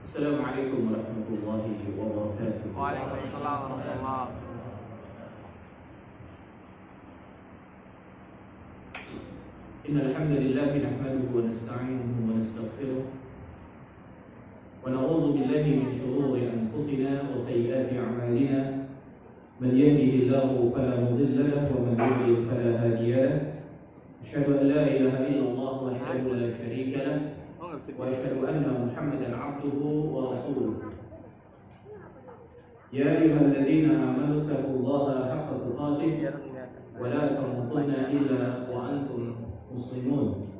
Assalamualaikum warahmatullahi wabarakatuh. Waalaikumsalam warahmatullahi. Innal hamdalillah nahmaduhu wa nasta'inuhu wa nastaghfiruh wa na'udzu billahi min shururi anfusina wa sayyiati a'malina. Man yahdihillahu fala mudilla lahu wa man yudlil fala hadiya lahu. Asyhadu an la ilaha illallah wahdahu la syarika lahu wa asyhadu anna Muhammadan 'abduhu wa rasuluh. Ya ayyuhalladzina amanu taqullaha haqqa tuqatih wa la tamutunna illa wa antum muslimun.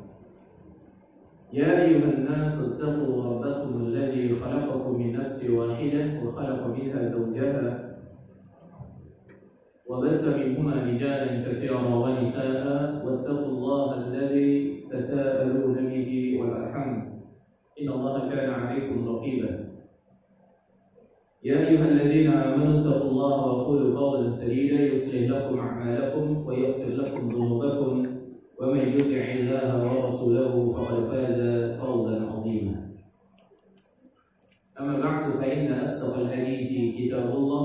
Ya ayyuhan nas ittaqu rabbakum alladhi khalaqakum min nafsin wahidah wa khalaqa minha zawjaha wa bassa minhuma rijalan katsiran wa nisaa'a wattaqullaha alladhi tasaaluna bihi wal arham innallaha kana 'alaykum raqiba. يا أيها الذين آمنوا اتقوا الله وقولوا قولا سديدا يصلح لكم أعمالكم ويغفر لكم ذنوبكم ومن يطع الله ورسوله فقد فاز فوزا عظيما. أما بعد فإن أصدق الحديث كتاب الله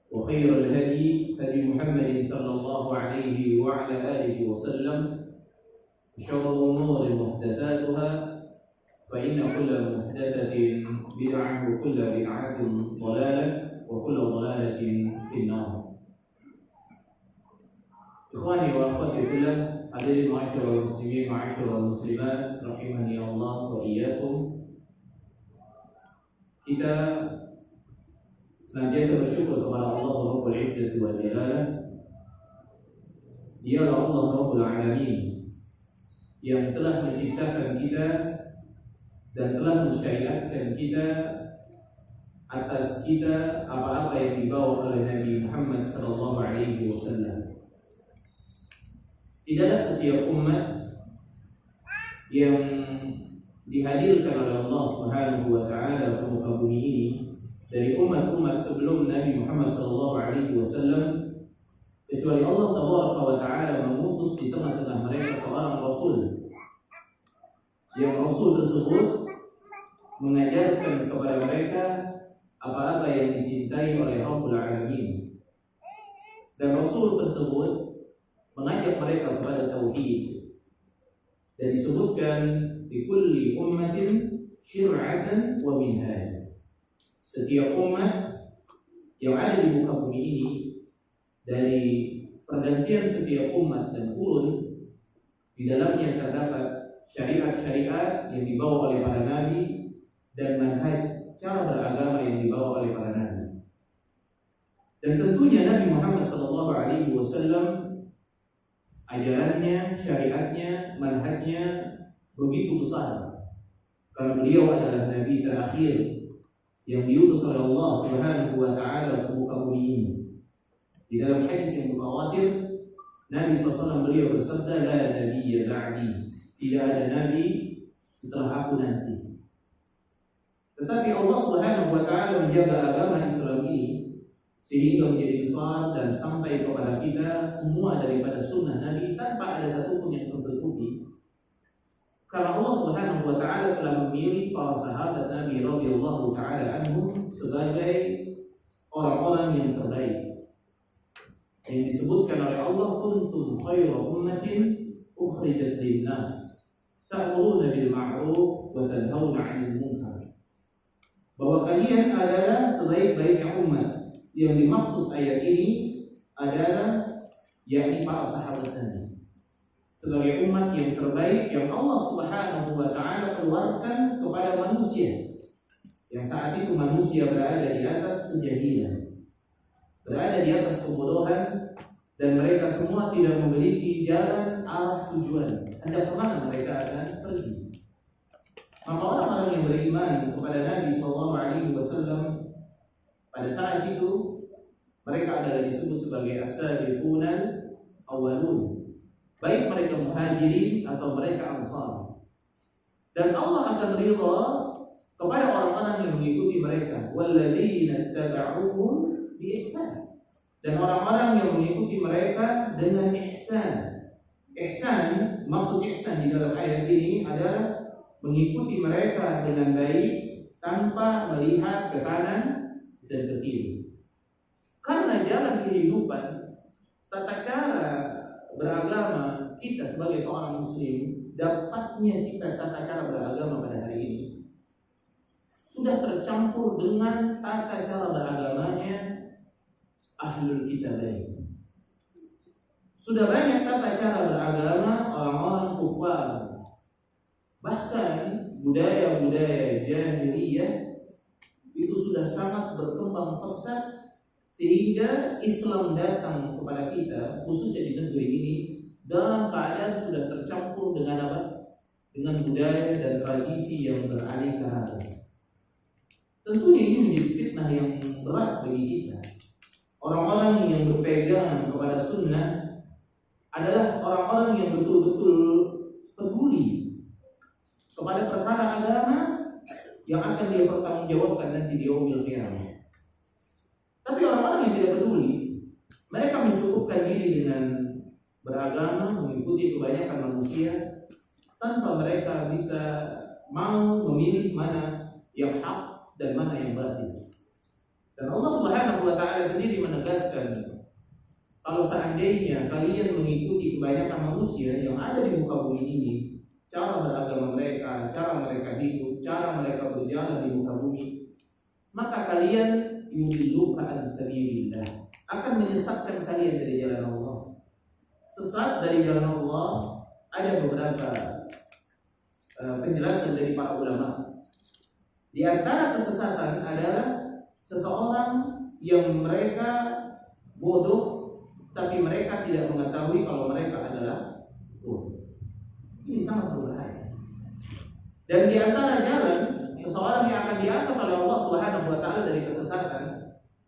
وخير الهدي هدي محمد صلى الله عليه وعلى آله وسلم وشر الأمور محدثاتها فإن كل محدثة بدعة وكل بدعة ضلالة وكل ضلالة في النار. Ikhwani wa akhwati fillah, hadirin ma'asyiral muslimin ma'asyiral muslimat rahimani Allah wa iyyakum. Kita senantiasa bersyukur kepada Allah Rabbul Izzati wal Jalalah. Dialah Allah Rabbul Alamin yang telah menciptakan kita dan telah mensyariatkan kita atas kita apa-apa yang dibawa oleh Nabi Muhammad sallallahu alaihi wasallam. Tidaklah setiap umat yang dihadirkan oleh Allah Subhanahu wa taala ke muka bumi ini dari umat-umat sebelum Nabi Muhammad sallallahu alaihi wasallam kecuali Allah tabaraka wa taala mengutus di tengah-tengah mereka seorang rasul. Yang rasul tersebut mengajarkan kepada mereka apa-apa yang dicintai oleh Rabbul Alamin. Dan Rasul tersebut mengajak mereka kepada tauhid. Dan disebutkan di kulli ummatin syir'atan wa minhaj. Setiap umat yang ada di muka bumi ini, dari pergantian setiap umat dan kurun, di dalamnya terdapat syariat-syariat yang dibawa oleh para nabi dan manhaj cara beragama yang dibawa oleh para nabi. Dan tentunya Nabi Muhammad sallallahu alaihi wasallam ajarannya, syariatnya, manhajnya begitu besar. Karena beliau adalah nabi terakhir yang diutus oleh Allah Subhanahu wa taala ke muka bumi ini. Di dalam hadis yang mutawatir, Nabi SAW beliau bersabda, "La nabiyya ba'di." Tidak ada nabi setelah aku nanti. Tetapi Allah Subhanahu wa taala menjaga agama Islam ini sehingga menjadi besar dan sampai kepada kita semua daripada sunnah Nabi tanpa ada satupun yang tertutupi. Karena Allah Subhanahu wa taala telah memilih para sahabat Nabi radhiyallahu taala anhum sebagai orang-orang yang terbaik. Yang disebutkan oleh Allah, kuntum khairu ummatin ukhrijat lin-nas ta'muruna bil ma'ruf wa tanhauna 'anil munkar. Bahwa kalian adalah sebaik-baiknya umat. Yang dimaksud ayat ini adalah yakni para sahabat Nabi sebagai umat yang terbaik yang Allah Subhanahu wa taala keluarkan kepada manusia. Yang saat itu manusia berada di atas kejahilan, berada di atas kebodohan, dan mereka semua tidak memiliki jalan arah tujuan. Hendak kemana mereka akan pergi? Maka orang-orang yang beriman kepada Nabi SAW pada saat itu mereka adalah disebut sebagai as-sabiqunal awwalun, baik mereka muhajirin atau mereka ansar. Dan Allah akan ridha kepada orang-orang yang mengikuti mereka, walladzina tabauhum bi ihsan, dan orang-orang yang mengikuti mereka dengan ihsan. Ihsan, maksud ihsan di dalam ayat ini adalah mengikuti mereka dengan baik tanpa melihat ke kanan dan ke kiri. Karena jalan kehidupan, tata cara beragama kita sebagai seorang muslim, dapatnya kita tata cara beragama pada hari ini sudah tercampur dengan tata cara beragamanya ahlul kitabain. Sudah banyak tata cara beragama orang-orang kufar. Bahkan budaya-budaya jahiliyah itu sudah sangat berkembang pesat sehingga Islam datang kepada kita khususnya di negeri ini dalam keadaan sudah tercampur dengan apa? Dengan budaya dan tradisi yang beraneka ragam. Tentunya ini menjadi fitnah yang berat bagi kita. Orang-orang yang berpegang kepada sunnah adalah orang-orang yang betul-betul peduli kepada perkara agama yang akan dia pertanggungjawabkan nanti di yaumil qiyamah. Tapi orang-orang yang tidak peduli, mereka mencukupkan diri dengan beragama, mengikuti kebanyakan manusia tanpa mereka bisa mau memilih mana yang hak dan mana yang batil. Dan Allah Subhanahu wa taala sendiri menegaskan, kalau seandainya kalian mengikuti kebanyakan manusia yang ada di muka bumi ini, cara beragama mereka, cara mereka hidup, cara mereka berjalan di muka bumi, maka kalian yudilluka an sabilillah, akan menyesatkan kalian dari jalan Allah. Sesat dari jalan Allah ada beberapa penjelasan dari para ulama. Di antara kesesatan adalah seseorang yang mereka bodoh tapi mereka tidak mengetahui kalau mereka adalah bodoh. Ini sangat berbahaya. Dan di antara jalan seseorang yang akan diangkat oleh Allah Subhanahu wa taala dari kesesatan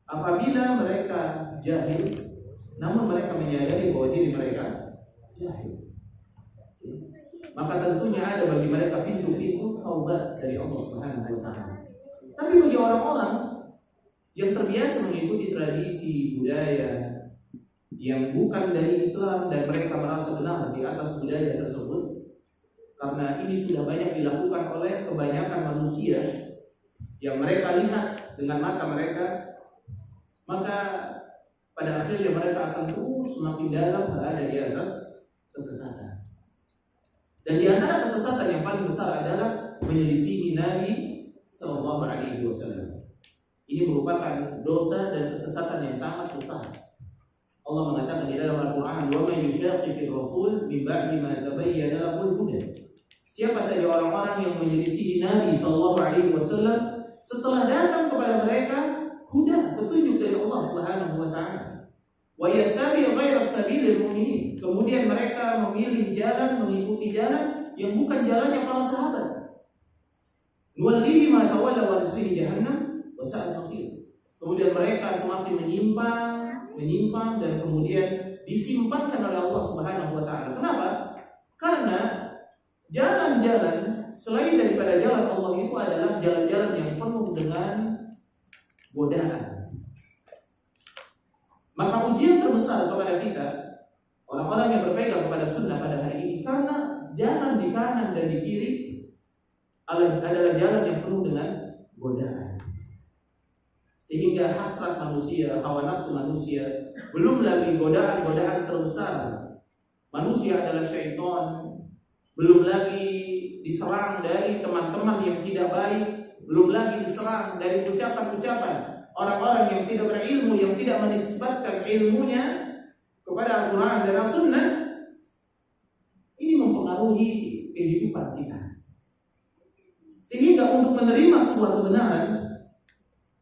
apabila mereka jahil namun mereka menyadari bahwa diri mereka jahil. Maka tentunya ada bagi mereka pintu-pintu taubat dari Allah Subhanahu wa taala. Tapi bagi orang-orang yang terbiasa mengikuti tradisi budaya yang bukan dari Islam dan mereka merasa benar di atas budaya tersebut, karena ini sudah banyak dilakukan oleh kebanyakan manusia yang mereka lihat dengan mata mereka, maka pada akhirnya mereka akan terus semakin dalam berada di atas kesesatan. Dan di antara kesesatan yang paling besar adalah menyelisihi Nabi Sallallahu Alaihi Wasallam. Ini merupakan dosa dan kesesatan yang sangat besar. Allah mengatakan di dalam Al-Quran, "Wa may yushaqiqir rasul min ba'di ma tabayyana lahul huda." Siapa saja orang-orang yang menyelisihi Nabi Sallallahu Alaihi Wasallam setelah datang kepada mereka huda, petunjuk dari Allah Subhanahu Wa Taala. Wa yattabi' ghayra sabilil mu'minin. Kemudian mereka memilih jalan, mengikuti jalan yang bukan jalannya para sahabat. Nuwallihi ma tawalla wa nuslihi jahannam wa sa'at masir. Kemudian mereka semakin menyimpang dan kemudian disimpankan oleh Allah Subhanahu wa taala. Kenapa? Karena jalan-jalan selain daripada jalan Allah itu adalah jalan-jalan yang penuh dengan godaan. Maka ujian terbesar kepada kita, orang-orang yang berpegang kepada sunnah pada hari ini, karena jalan di kanan dan di kiri adalah jalan yang penuh dengan godaan. Sehingga hasrat manusia, hawa nafsu manusia, belum lagi godaan-godaan terbesar. Manusia adalah syaitan, belum lagi diserang dari teman-teman yang tidak baik, belum lagi diserang dari ucapan-ucapan orang-orang yang tidak berilmu, yang tidak menisbatkan ilmunya kepada Al-Quran dan As-Sunnah. Ini mempengaruhi kehidupan kita. Sehingga untuk menerima sebuah kebenaran,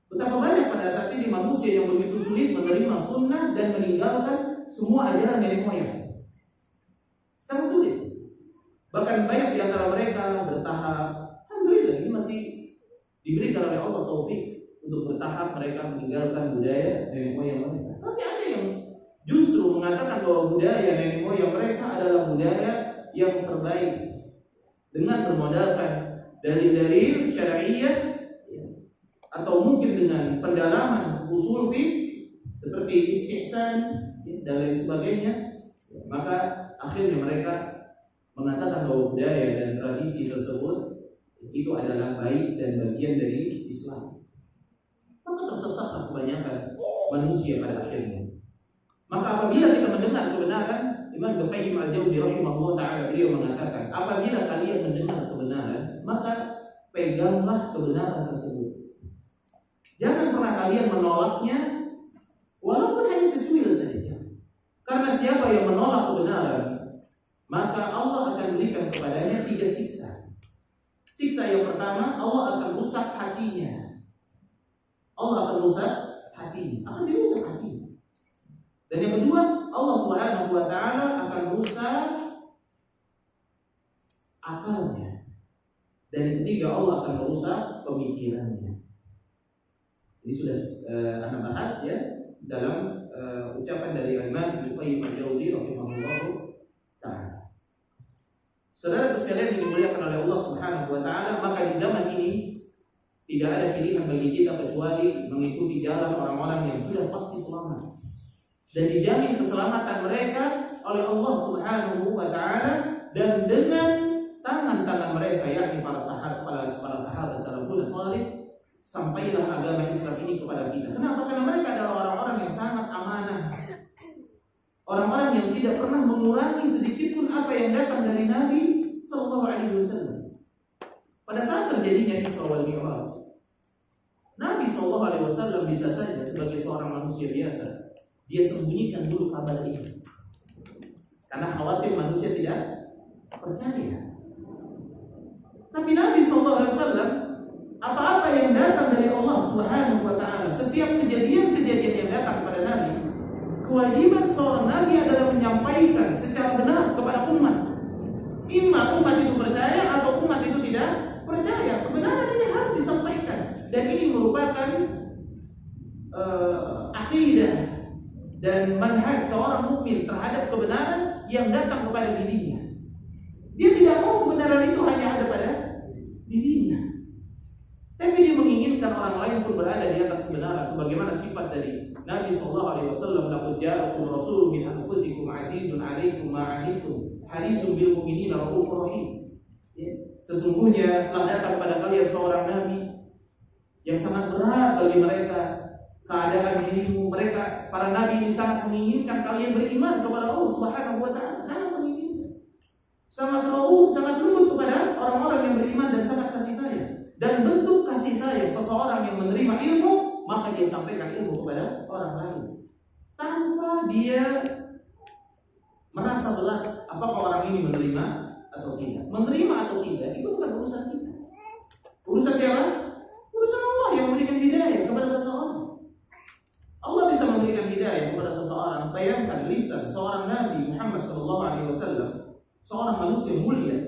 betapa banyak pada saat ini manusia yang begitu sulit menerima sunnah dan meninggalkan semua ajaran nenek moyang. Sangat sulit. Bahkan banyak di antara mereka bertahap. Alhamdulillah ini masih diberikan oleh Allah taufik untuk bertahap mereka meninggalkan budaya nenek moyang mereka. Tapi ada yang justru mengatakan bahwa budaya nenek moyang mereka adalah budaya yang terbaik dengan bermodalkan dalil-dalil syar'iyyah atau mungkin dengan pendalaman usul fiqh seperti istihsan dan lain sebagainya. Maka akhirnya mereka mengatakan bahwa budaya dan tradisi tersebut itu adalah baik dan bagian dari Islam, maka tersesatlah kebanyakan manusia pada akhirnya. Maka apabila kita mendengar kebenaran, Imam Ibnu Qayyim Al-Jauzi rahimahullah taala beliau mengatakan, apabila kalian mendengar kebenaran, maka peganglah kebenaran tersebut. Jangan pernah kalian menolaknya walaupun hanya secuil saja. Karena siapa yang menolak kebenaran, maka Allah akan berikan kepadanya 3 siksa. Siksa yang pertama, Allah akan rusak hatinya. Allah akan rusak hatinya, akan dirusak hatinya. Dan yang kedua, Allah Subhanahu wa taala akan rusak akalnya. Dan yang ketiga, Allah akan merusak pemikirannya. Ini sudah anak bahas ya dalam ucapan dari Imam Ibnu Qayyim Al-Jauzi rahimahullah taala. Saudara sekalian yang dimuliakan oleh Allah Subhanahu wa taala, maka di zaman ini tidak ada pilihan bagi kita kecuali mengikuti jalan orang-orang yang sudah pasti selamat dan dijamin keselamatan mereka oleh Allah Subhanahu wa taala, dan dengan tangan-tangan mereka yakni para sahabat salafun salih sampailah agama Islam ini kepada kita. Kenapa? Karena mereka adalah orang-orang yang sangat amanah. Orang-orang yang tidak pernah mengurangi sedikit pun apa yang datang dari Nabi sallallahu alaihi wasallam. Pada saat terjadinya Isra wal Mi'raj, Nabi sallallahu alaihi wasallam bisa saja sebagai seorang manusia biasa dia sembunyikan dulu kabar ini karena khawatir manusia tidak percaya. Tapi Nabi sallallahu alaihi wasallam, apa-apa yang datang dari Allah Subhanahu wa taala, setiap kejadian-kejadian yang datang kepada Nabi, kewajiban seorang Nabi adalah menyampaikan secara benar kepada umat. Imma umat itu percaya atau umat itu tidak percaya. Kebenaran ini harus disampaikan. Dan ini merupakan akidah dan manhaj seorang mukmin terhadap kebenaran yang datang kepada dirinya. Dia tidak mau kebenaran itu hanya ada pada dirinya, tapi dia menginginkan orang lain pun berada di atas kebenaran, sebagaimana sifat dari Nabi sallallahu alaihi wasallam, "Laqad ja'akum rasulun min anfusikum 'azizun 'alaikum ma 'anittum, harisun bil mu'minina raufur rahim." Sesungguhnya telah datang kepada kalian seorang nabi yang sangat berat bagi mereka keadaan dirimu. Mereka, para nabi ini sangat menginginkan kalian beriman kepada Allah Subhanahu wa taala, sangat menginginkan. Sangat rauf, sangat lembut kepada orang-orang yang beriman dan sangat kasih sayang. Dan bentuk kasih sayang seseorang yang menerima ilmu, maka dia sampaikan ilmu kepada orang lain tanpa dia merasa berat apakah orang ini menerima atau tidak. Menerima atau tidak itu bukan urusan kita. Urusan siapa? Urusan Allah yang memberikan hidayah kepada seseorang. Allah bisa memberikan hidayah kepada seseorang. Bayangkan lisan seorang Nabi Muhammad SAW, seorang manusia mulia,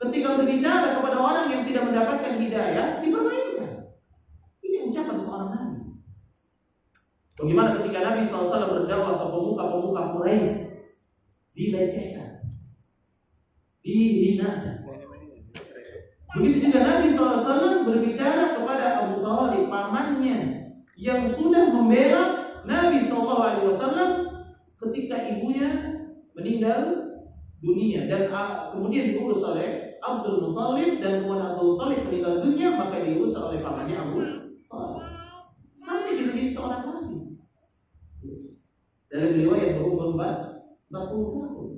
ketika berbicara kepada orang yang tidak mendapatkan hidayah, dipermainkan. Ini ucapan seorang Nabi. Bagaimana ketika Nabi SAW berdakwah ke pemuka-pemuka Quraisy, dilecehkan, dihinakan. Begitu juga Nabi SAW berbicara kepada Abu Thalib, pamannya, yang sudah membela Nabi SAW ketika ibunya meninggal dunia dan kemudian diurus oleh Abdul Muthalib, dan kemudian Abdul Muthalib meninggal dunia, maka diurus oleh pamannya Abu Thalib sampai dia menjadi seorang nabi. Dalam riwayat berumur 40 tahun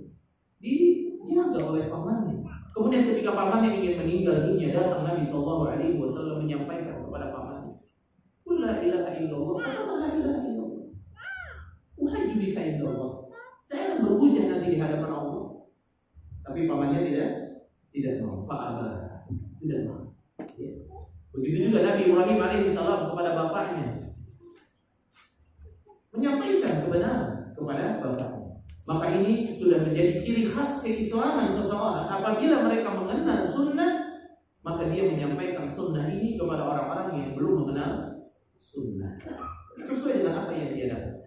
dijaga oleh pamannya. Kemudian ketika pamannya ingin meninggal dunia, datang Nabi SAW menyampaikan kepada pamannya, "Qul la ilaha illallah, la ilaha illallah, uhajju bika indallah." Saya akan berhujjah nanti di hadapan Allah. Tapi pamannya tidak mau, fa'abah, tidak mau. Ya. Begitu juga Nabi Ibrahim alaihissalam kepada bapaknya, menyampaikan kebenaran kepada bapaknya. Maka ini sudah menjadi ciri khas keislaman seseorang. Apabila mereka mengenal sunnah, maka dia menyampaikan sunnah ini kepada orang-orang yang belum mengenal sunnah, sesuai dengan apa yang dia dapat.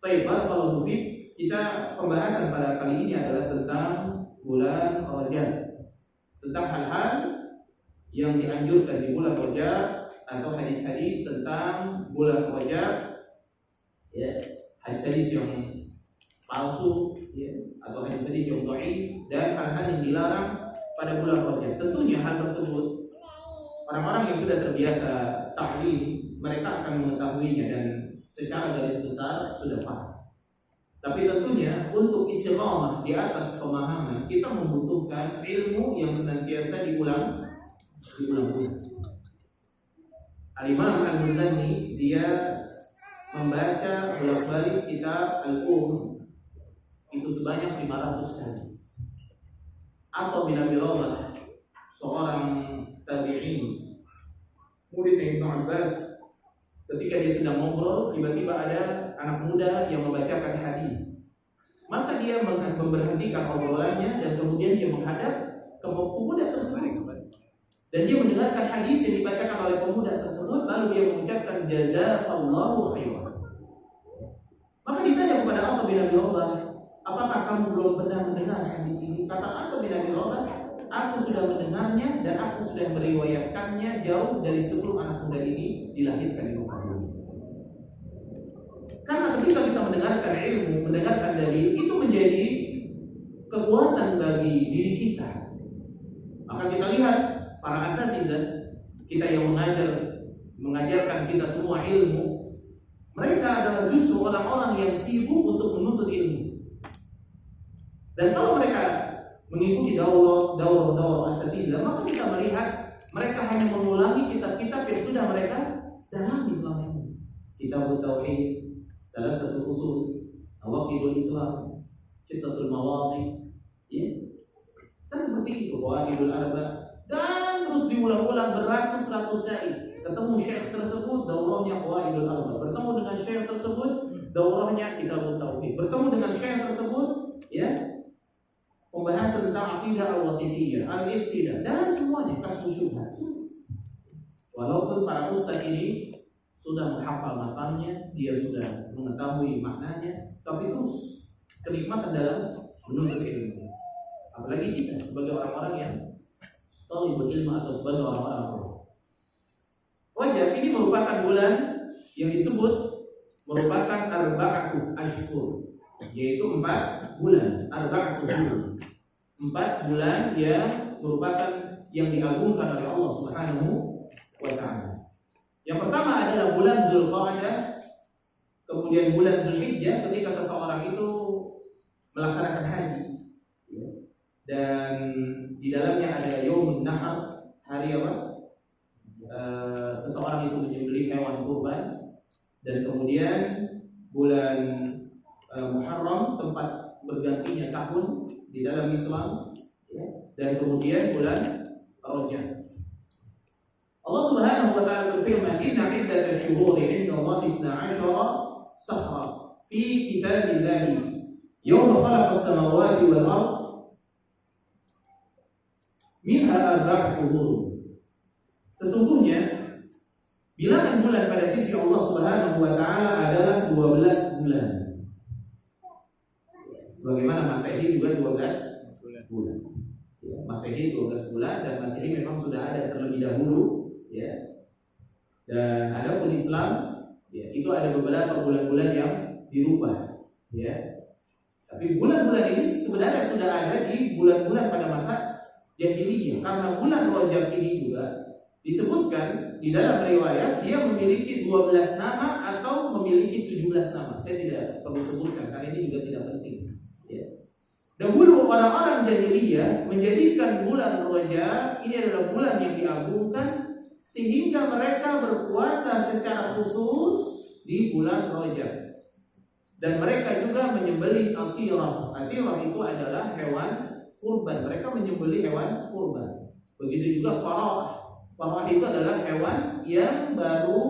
Baik, barakallahu fiik. Kita pembahasan pada kali ini adalah tentang bulan Rajab, tentang hal-hal yang dianjurkan di bulan Rajab atau hadis-hadis tentang bulan Rajab, ya, hadis-hadis yang palsu, ya, atau hadis-hadis yang dhaif, dan hal-hal yang dilarang pada bulan Rajab. Tentunya hal tersebut orang-orang yang sudah terbiasa ta'lim, mereka akan mengetahuinya dan secara garis besar sudah paham. Tapi tentunya untuk istiqamah di atas pemahaman, kita membutuhkan ilmu yang senantiasa diulang. Al-Imam Al-Muzani dia membaca bolak-balik kitab itu sebanyak 500 kali. Atau bin Abi Rabah, seorang tabi'in, murid Ibnu Abbas, ketika dia sedang ngobrol, tiba-tiba ada anak muda yang membacakan hadis. Maka dia memberhentikan obrolannya dan kemudian dia menghadap ke pemuda tersebut. Dan dia mendengarkan hadis yang dibacakan oleh pemuda tersebut, lalu dia mengucapkan jazakallahu khairan. Maka ditanya kepada Atha bin Abi Rabah, apakah kamu belum pernah mendengar hadis ini? Kata Atha bin Abi Rabah, aku sudah mendengarnya dan aku sudah meriwayatkannya jauh dari sebelum anak muda ini dilahirkan di muka bumi. Karena ketika kita mendengarkan ilmu, mendengarkan dalil, itu menjadi kekuatan bagi diri kita. Maka kita lihat para asatizah kita yang mengajarkan kita semua ilmu, mereka adalah justru orang-orang yang sibuk untuk menuntut ilmu. Dan kalau mereka mengikuti daurah asatizah, maka kita melihat mereka hanya mengulangi kitab-kitab yang sudah mereka dalami selama ini. Kitab Tauhid, salah satu usul Nawaqidul Islam, Sittatul Mawadhi, ya. Kan seperti itu, Qawaidul Arba'. Dan terus diulang-ulang beratus-ratus kali. Ketemu syekh tersebut, daurahnya Qawaidul Arba'. Bertemu dengan syekh tersebut, daurahnya Kitab Tauhid. Bertemu dengan syekh tersebut, ya, pembahasan tentang akidah al-wasithiyah, al-ibtidah, dan semuanya kasih syubhat. Walaupun para ustaz ini sudah menghafal matanya, dia sudah mengetahui maknanya, tapi terus kenikmatan dalam menuntut ilmu. Apalagi kita sebagai orang-orang yang talibul ilmu atau sebagai orang-orang awam. Rajab ini merupakan bulan yang disebut merupakan arba'atu ashhur, yaitu 4 bulan, arba'atu bulan. 4 bulan yang merupakan yang diagungkan oleh Allah Subhanahu wa taala. Yang pertama adalah bulan Zulqa'dah, kemudian bulan Zulhijjah ketika seseorang itu melaksanakan haji. Dan di dalamnya ada Yaumun Nahar, hari apa? Seseorang itu menyembelih hewan kurban. Dan kemudian bulan Muharram, tempat bergantinya tahun di dalam Islam, ya. Dan kemudian bulan Rajab. Allah Subhanahu wa taala berfirman, "Inna 'iddatash shuhuri 'inda Allahi 12 shahra fi kitabillahi yawma khalaqas samawati wal ardh minha arba'atu hurum." Sesungguhnya bilangan bulan pada sisi Allah Subhanahu wa taala adalah 12 bulan. Sebagaimana Masehi juga 12 bulan. Ya, Masehi 12 bulan dan Masehi memang sudah ada terlebih dahulu, ya. Dan adapun Islam, ya, itu ada beberapa bulan-bulan yang dirubah, ya. Tapi bulan-bulan ini sebenarnya sudah ada di bulan-bulan pada masa Jahiliyah, karena bulan Rajab ini juga disebutkan di dalam riwayat dia memiliki 12 nama atau memiliki 17 nama. Saya tidak perlu sebutkan karena ini juga tidak penting, ya. Dahulu orang-orang Jahiliyah menjadikan bulan Rajab ini adalah bulan yang diagungkan, sehingga mereka berpuasa secara khusus di bulan Rajab. Dan mereka juga menyembelih atirah. Atirah itu adalah hewan kurban. Mereka menyembelih hewan kurban. Begitu juga farah. Farah itu adalah hewan yang baru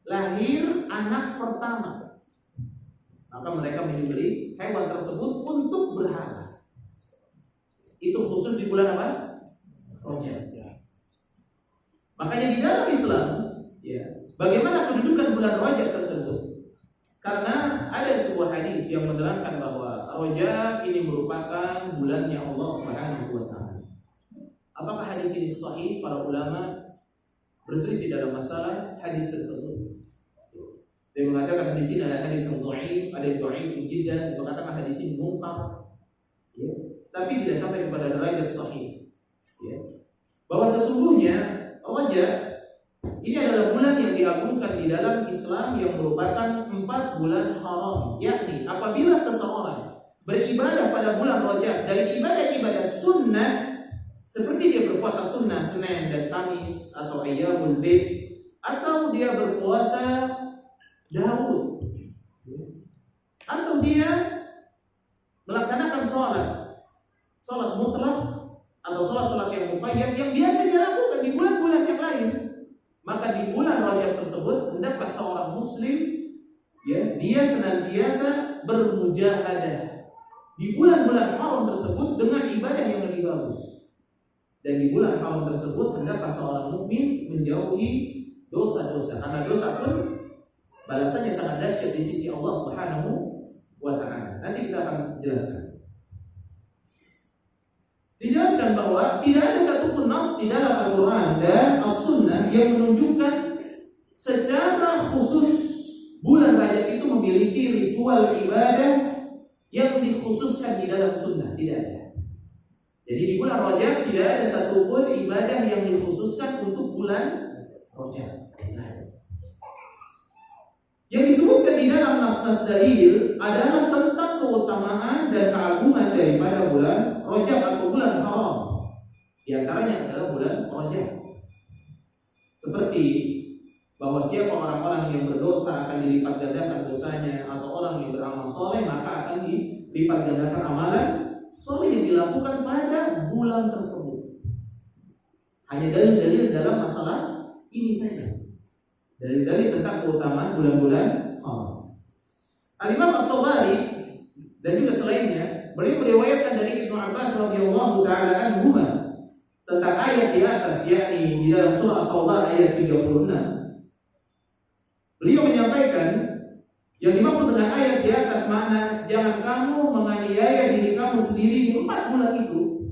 lahir anak pertama. Maka mereka menyembelih hewan tersebut untuk berhala. Itu khusus di bulan apa? Rajab. Makanya di dalam Islam, ya, bagaimana kedudukan bulan Rajab tersebut? Karena ada sebuah hadis yang menerangkan bahwa Rajab ini merupakan bulannya Allah Subhanahu wa taala. Apakah hadis ini sahih? Para ulama berselisih dalam masalah hadis tersebut. Dia mengatakan hadis ini adalah hadis yang dhaif, ada yang dhaif jiddan, mengatakan hadis ini munkar, ya, tapi tidak sampai kepada derajat sahih. ya, bahwa sesungguhnya Rajab ini adalah bulan yang diagungkan di dalam Islam yang merupakan 4 bulan haram. Yakni apabila seseorang beribadah pada bulan Rajab dari ibadah-ibadah sunnah seperti dia berpuasa sunnah Senin dan Kamis atau Ayyamul Bid, atau dia berpuasa Daud, atau dia melaksanakan sholat mutlak atau sholat yang muqayyad yang biasa dia lakukan di bulan-bulan yang lain, maka di bulan Rajab tersebut hendaklah seorang muslim, ya, dia senantiasa bermujahadah di bulan-bulan haram tersebut dengan ibadah yang lebih bagus. Dan di bulan haram tersebut hendaklah seorang mukmin menjauhi dosa-dosa, karena dosa pun balasannya sangat dahsyat di sisi Allah Subhanahu wa taala. Nanti kita akan jelaskan. Dijelaskan bahwa tidak ada satupun nas di dalam Al-Quran dan As-Sunnah yang menunjukkan secara khusus bulan Rajab itu memiliki ritual ibadah yang dikhususkan di dalam sunnah. Tidak ada. Jadi di bulan Rajab tidak ada satupun ibadah yang dikhususkan untuk bulan Rajab. Tidak ada. Yang disebutkan di dalam nas-nas dalil adalah tentang keutamaan dan keagungan daripada bulan Rajab atau bulan haram. Di antaranya adalah bulan Rajab. Seperti bahwa siapa orang-orang yang berdosa akan dilipat gandakan dosanya, atau orang yang beramal soleh maka akan dilipat gandakan amalan soleh yang dilakukan pada bulan tersebut. Hanya dalil-dalil dalam masalah ini saja. Dalil-dalil tentang keutamaan bulan-bulan haram. Al-Imam At-Tabari dan juga selainnya, beliau meriwayatkan dari Ibnu Abbas radhiyallahu taala anhu tentang ayat di atas, yakni di dalam surah At-Taubah ayat 36. Beliau menyampaikan yang dimaksud dengan ayat di atas mana jangan kamu menganiaya diri kamu sendiri di 4 bulan itu.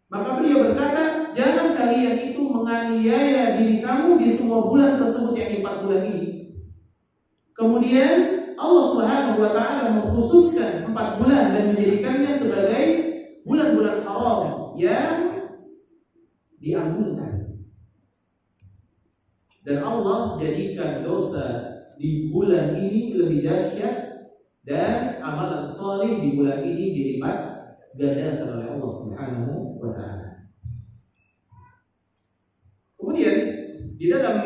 Maka beliau berkata, jangan kalian itu menganiaya diri kamu di semua bulan tersebut, yang 4 bulan ini. Kemudian Allah Subhanahu wa taala mengkhususkan 4 bulan dan menjadikannya sebagai bulan-bulan haram yang diagungkan. Dan Allah jadikan dosa di bulan ini lebih dahsyat, dan amalan saleh di bulan ini dilipat gandakan oleh Allah Subhanahu wa taala. Kemudian di dalam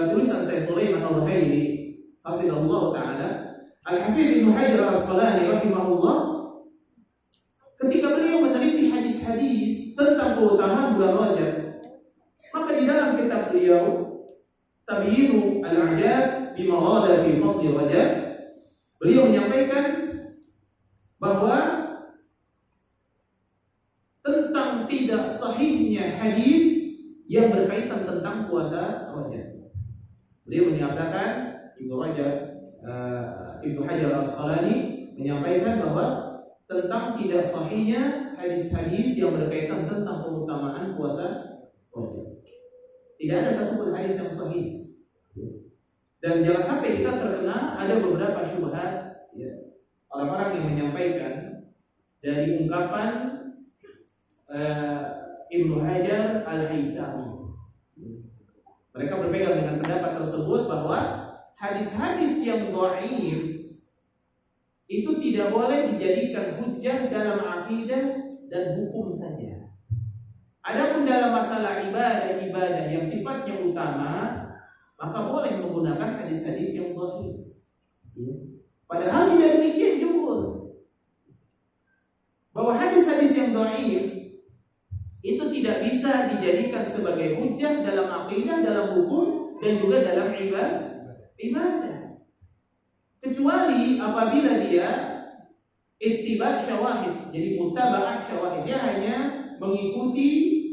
tulisan Syekh Sulaiman Al-Ruhaili hafizahullah taala, Al-Hafidz Ibnu Hajar Al-Asqalani rahimahullah, ketika beliau meneliti hadis-hadis tentang keutamaan bulan Rajab, maka di dalam kitab beliau Tabyinu Al-Ajab bima warada fi fadli Rajab, beliau menyampaikan bahwa tentang tidak sahihnya hadis yang berkaitan tentang puasa Rajab. Beliau menyatakan, Ibnu Hajar Al-Asqalani menyampaikan bahwa tentang tidak sahihnya hadis-hadis yang berkaitan tentang keutamaan puasa Rajab. Tidak ada satupun hadis yang sahih. Dan jangan sampai kita terkena ada beberapa syubhat, ya, orang-orang yang menyampaikan dari ungkapan Ibnu Hajar Al-Haytami. Mereka berpegang dengan pendapat tersebut bahwa hadis-hadis yang dhaif itu tidak boleh dijadikan hujjah dalam akidah dan hukum saja. Adapun dalam masalah ibadah yang sifatnya utama, maka boleh menggunakan hadis-hadis yang dhaif. Padahal tidak demikian jumhur, bahwa hadis-hadis yang dhaif itu tidak bisa dijadikan sebagai hujjah dalam akidah, dalam hukum, dan juga dalam ibadah. Kecuali apabila dia ittiba' syawahid, jadi mutaba'at syawahid, dia hanya mengikuti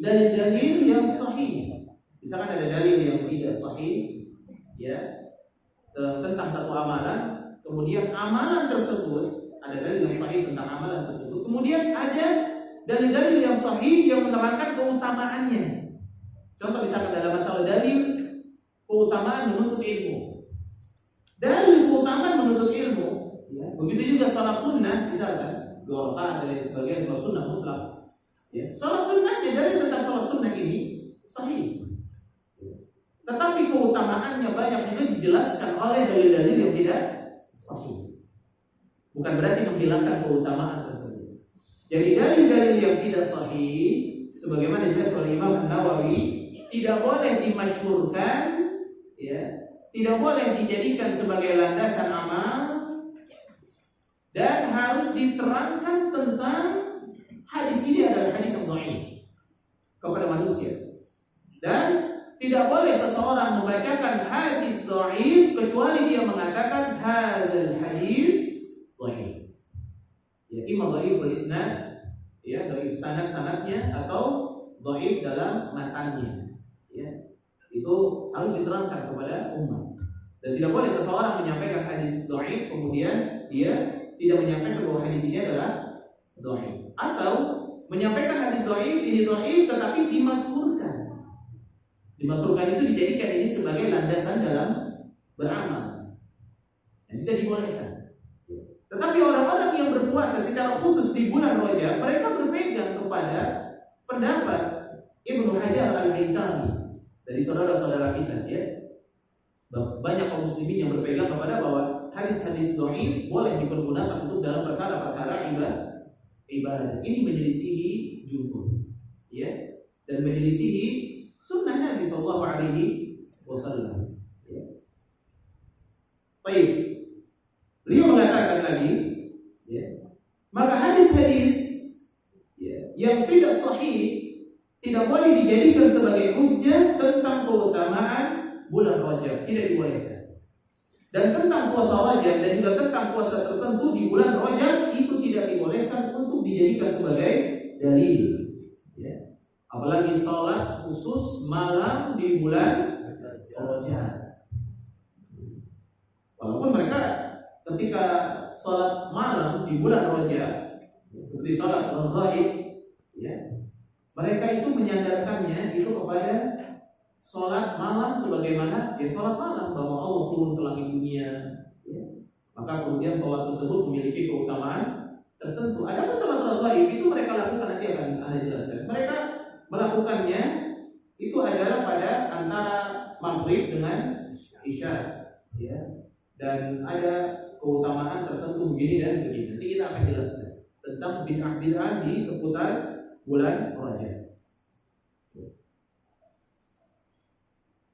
dalil-dalil yang sahih. Misalkan ada dalil yang tidak sahih, ya, tentang satu amalan, kemudian amalan tersebut ada dalil yang sahih tentang amalan tersebut, kemudian ada dalil-dalil yang sahih yang menerangkan keutamaannya. Contoh misalkan dalam masalah dalil keutamaan menuntut ilmu, dalil keutamaan menuntut ilmu, ya. Begitu juga salat sunnah, misalkan 2 rakaat dan lain sebagainya, salat sunnah mutlak. Ya, salat sunnahnya dari tentang salat sunnah ini sahih. Tetapi keutamaannya banyak juga dijelaskan oleh dalil-dalil yang tidak sahih. Bukan berarti menghilangkan keutamaan tersebut. Jadi dalil-dalil yang tidak sahih, sebagaimana dijelaskan oleh Imam An-Nawawi, tidak boleh dimasyhurkan, ya, tidak boleh dijadikan sebagai landasan amal, dan harus diterangkan tentang hadis ini adalah hadis yang dhaif kepada manusia. Dan tidak boleh seseorang membacakan hadis dhaif kecuali dia mengatakan hadzal hadis dhaif. Ya, imma dhaiful isnad, ya, dhaif sanad-sanadnya atau dhaif dalam matannya. Ya. Itu harus diterangkan kepada umat. Dan tidak boleh seseorang menyampaikan hadis dhaif kemudian dia tidak menyampaikan bahwa hadis ini adalah dhaif, atau menyampaikan hadis dhaif ini dhaif tetapi dimasyhurkan. Dimasyhurkan itu dijadikan ini sebagai landasan dalam beramal. Dan tidak dibolehkan. Tetapi orang-orang yang berpuasa secara khusus di bulan Rajab, mereka berpegang kepada pendapat Ibnu Hajar Al-Haytami dari saudara-saudara kita, ya. Banyak kaum muslimin yang berpegang kepada bahwa hadis-hadis dhaif boleh dipergunakan untuk dalam perkara-perkara ibadah. Ini menyelisihi jumhur, ya, dan menyelisihi sunnah Nabi sallallahu alaihi wasallam. Ya. Baik. Beliau mengatakan lagi, ya, maka hadis-hadis, ya, yang tidak sahih tidak boleh dijadikan sebagai hujjah tentang keutamaan bulan Rajab, tidak dibolehkan. Dan tentang puasa Rajab dan juga tentang puasa tertentu di bulan Rajab itu tidak dibolehkan untuk dijadikan sebagai dalil. Ya. Apalagi salat khusus malam di bulan Rajab. Walaupun mereka ketika salat malam di bulan Rajab seperti salat ghaib, ya, mereka itu menyandarkannya itu kepada salat malam sebagaimana ya salat malam bahwa Allah turun ke langit dunia, ya. Maka kemudian salat tersebut memiliki keutamaan tertentu. Adapun salat ghaib itu mereka lakukan, nanti akan Anda jelaskan. Mereka melakukannya itu adalah pada antara maghrib dengan isya, ya. Dan ada keutamaan tertentu begini dan begini. Nanti kita akan jelaskan tentang bid'ah-bid'ah di seputar bulan Rajab.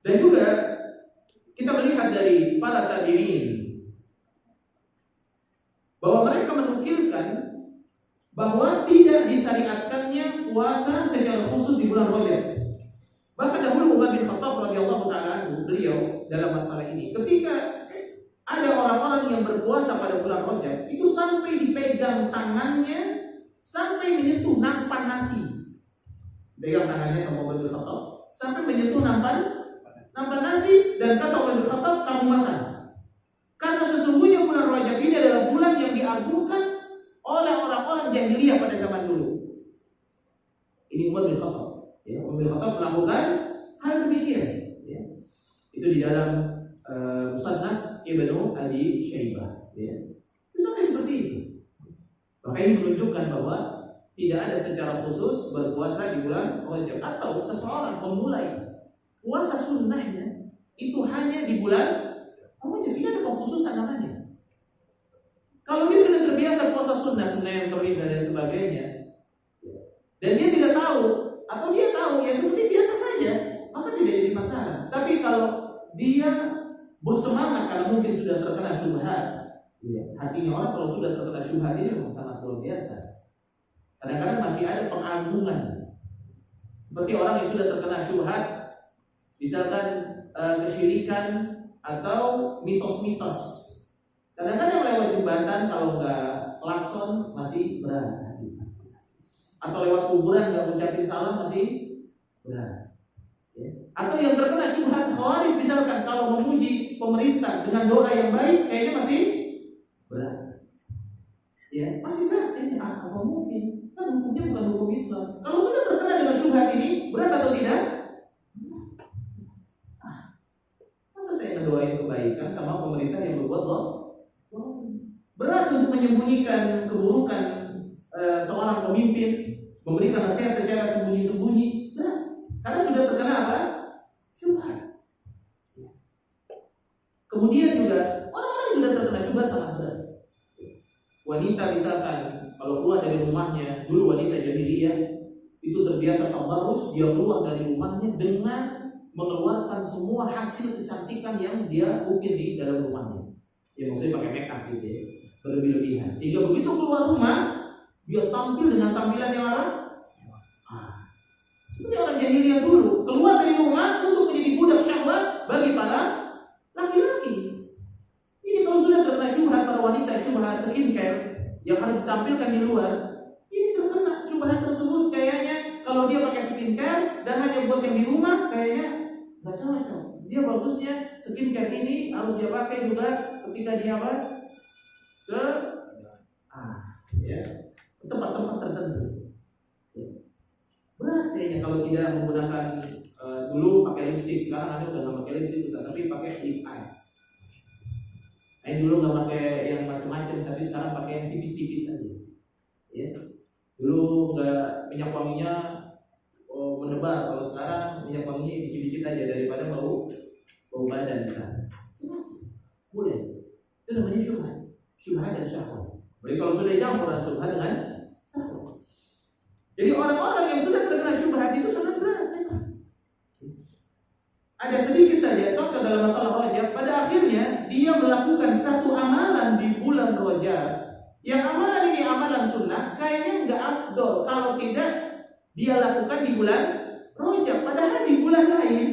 Dan juga kita melihat dari para tabi'in bahwa mereka menukilkan bahwa tidak disyariatkannya puasa secara khusus di bulan Rajab. Bahkan dahulu Umar bin Khattab radhiyallahu taala anhu, beliau dalam masalah ini, ketika ada orang-orang yang berpuasa pada bulan Rajab, itu sampai dipegang tangannya sampai menyentuh nampan nasi. Pegang tangannya sama Umar bin Khattab sampai menyentuh nampan nasi, dan kata Umar bin Khattab, kamu makan. Karena sesungguhnya bulan Rajab ini adalah bulan yang diagungkan oleh orang-orang jahiliyah pada zaman dulu. Ini Umar bin Khattab. Ya, Umar bin Khattab melakukan hal demikian. Ya. Itu di dalam Musannaf Ibnu Abi Syaibah. Ya. Sampai seperti itu. Maka ini menunjukkan bahwa tidak ada secara khusus berpuasa di bulan Rajab, atau seseorang memulai puasa sunnahnya itu hanya di bulan Rajab. Ini ada pengkhususan namanya. Kalau dia sudah terbiasa puasa sunnah, Senin, Kamis dan lain sebagainya, dan dia tidak tahu, atau dia tahu ya seperti biasa saja, maka tidak jadi masalah. Tapi kalau dia bersemangat karena mungkin sudah terkena syubhat, ya, hatinya orang kalau sudah terkena syubhat ini memang sangat luar biasa. Kadang-kadang masih ada pengagungan, seperti orang yang sudah terkena syubhat, misalkan kesyirikan atau mitos-mitos. Kadang-kadang lewat jembatan kalau nggak klakson masih berat, atau lewat kuburan nggak ngucapin salam masih berat. Ya. Atau yang terkena syubhat khawarij, misalkan kalau memuji pemerintah dengan doa yang baik, kayaknya masih berat. Ya, masih berat. Apa mungkin? Kan hukumnya bukan hukum Islam. Kalau sudah terkena dengan syubhat ini, berat atau tidak? Masa saya ngedoain kebaikan sama pemerintah yang berbuat doa? Berat untuk menyembunyikan keburukan seorang pemimpin, memberikan nasihat secara sembunyi-sembunyi, berat. Karena sudah terkena apa? Syubhat. Kemudian juga orang-orang yang sudah terkena syubhat sangat berat. Wanita misalkan kalau keluar dari rumahnya, dulu wanita jahiliyah itu terbiasa tabarruj, dia keluar dari rumahnya dengan mengeluarkan semua hasil kecantikan yang dia ukir di dalam rumahnya. Ya maksudnya pakai make up gitu ya, berlebih-lebihan. Sehingga begitu keluar rumah, dia tampil dengan tampilan yang apa? Seperti orang jahiliyah dulu, keluar dari rumah untuk menjadi budak syahwat bagi para laki-laki. Ini kalau sudah terkena syubhat para wanita, syubhat skincare yang harus ditampilkan di luar, ini terkena syubhat tersebut. Kayaknya kalau dia pakai skincare dan hanya buat yang di rumah, kayaknya nggak cocok. Dia bagusnya skincare ini harus dia pakai juga ketika dia apa? Ke tempat-tempat tertentu. Berat kayaknya kalau tidak menggunakan dulu pakai lipstick, sekarang ada udah nggak pakai lipstick tapi pakai lip eyes. Nah, dulu nggak pakai yang macam-macam, tapi sekarang pakai yang tipis-tipis aja. Ya, dulu nggak minyak wanginya menebar, kalau sekarang minyak wanginya dikit-dikit aja daripada bau badan kita. Boleh, itu namanya syubhat dan syahwat. Jadi kalau sudah campuran syubhat dengan syahwat. Jadi orang-orang yang sudah terkena syubhat itu sangat berat memang. Ada sedikit saja contoh dalam masalah Rajab. Pada akhirnya dia melakukan satu amalan di bulan Rajab. Yang amalan ini amalan sunnah, kayaknya nggak afdol kalau tidak dia lakukan di bulan Rajab. Padahal di bulan lain,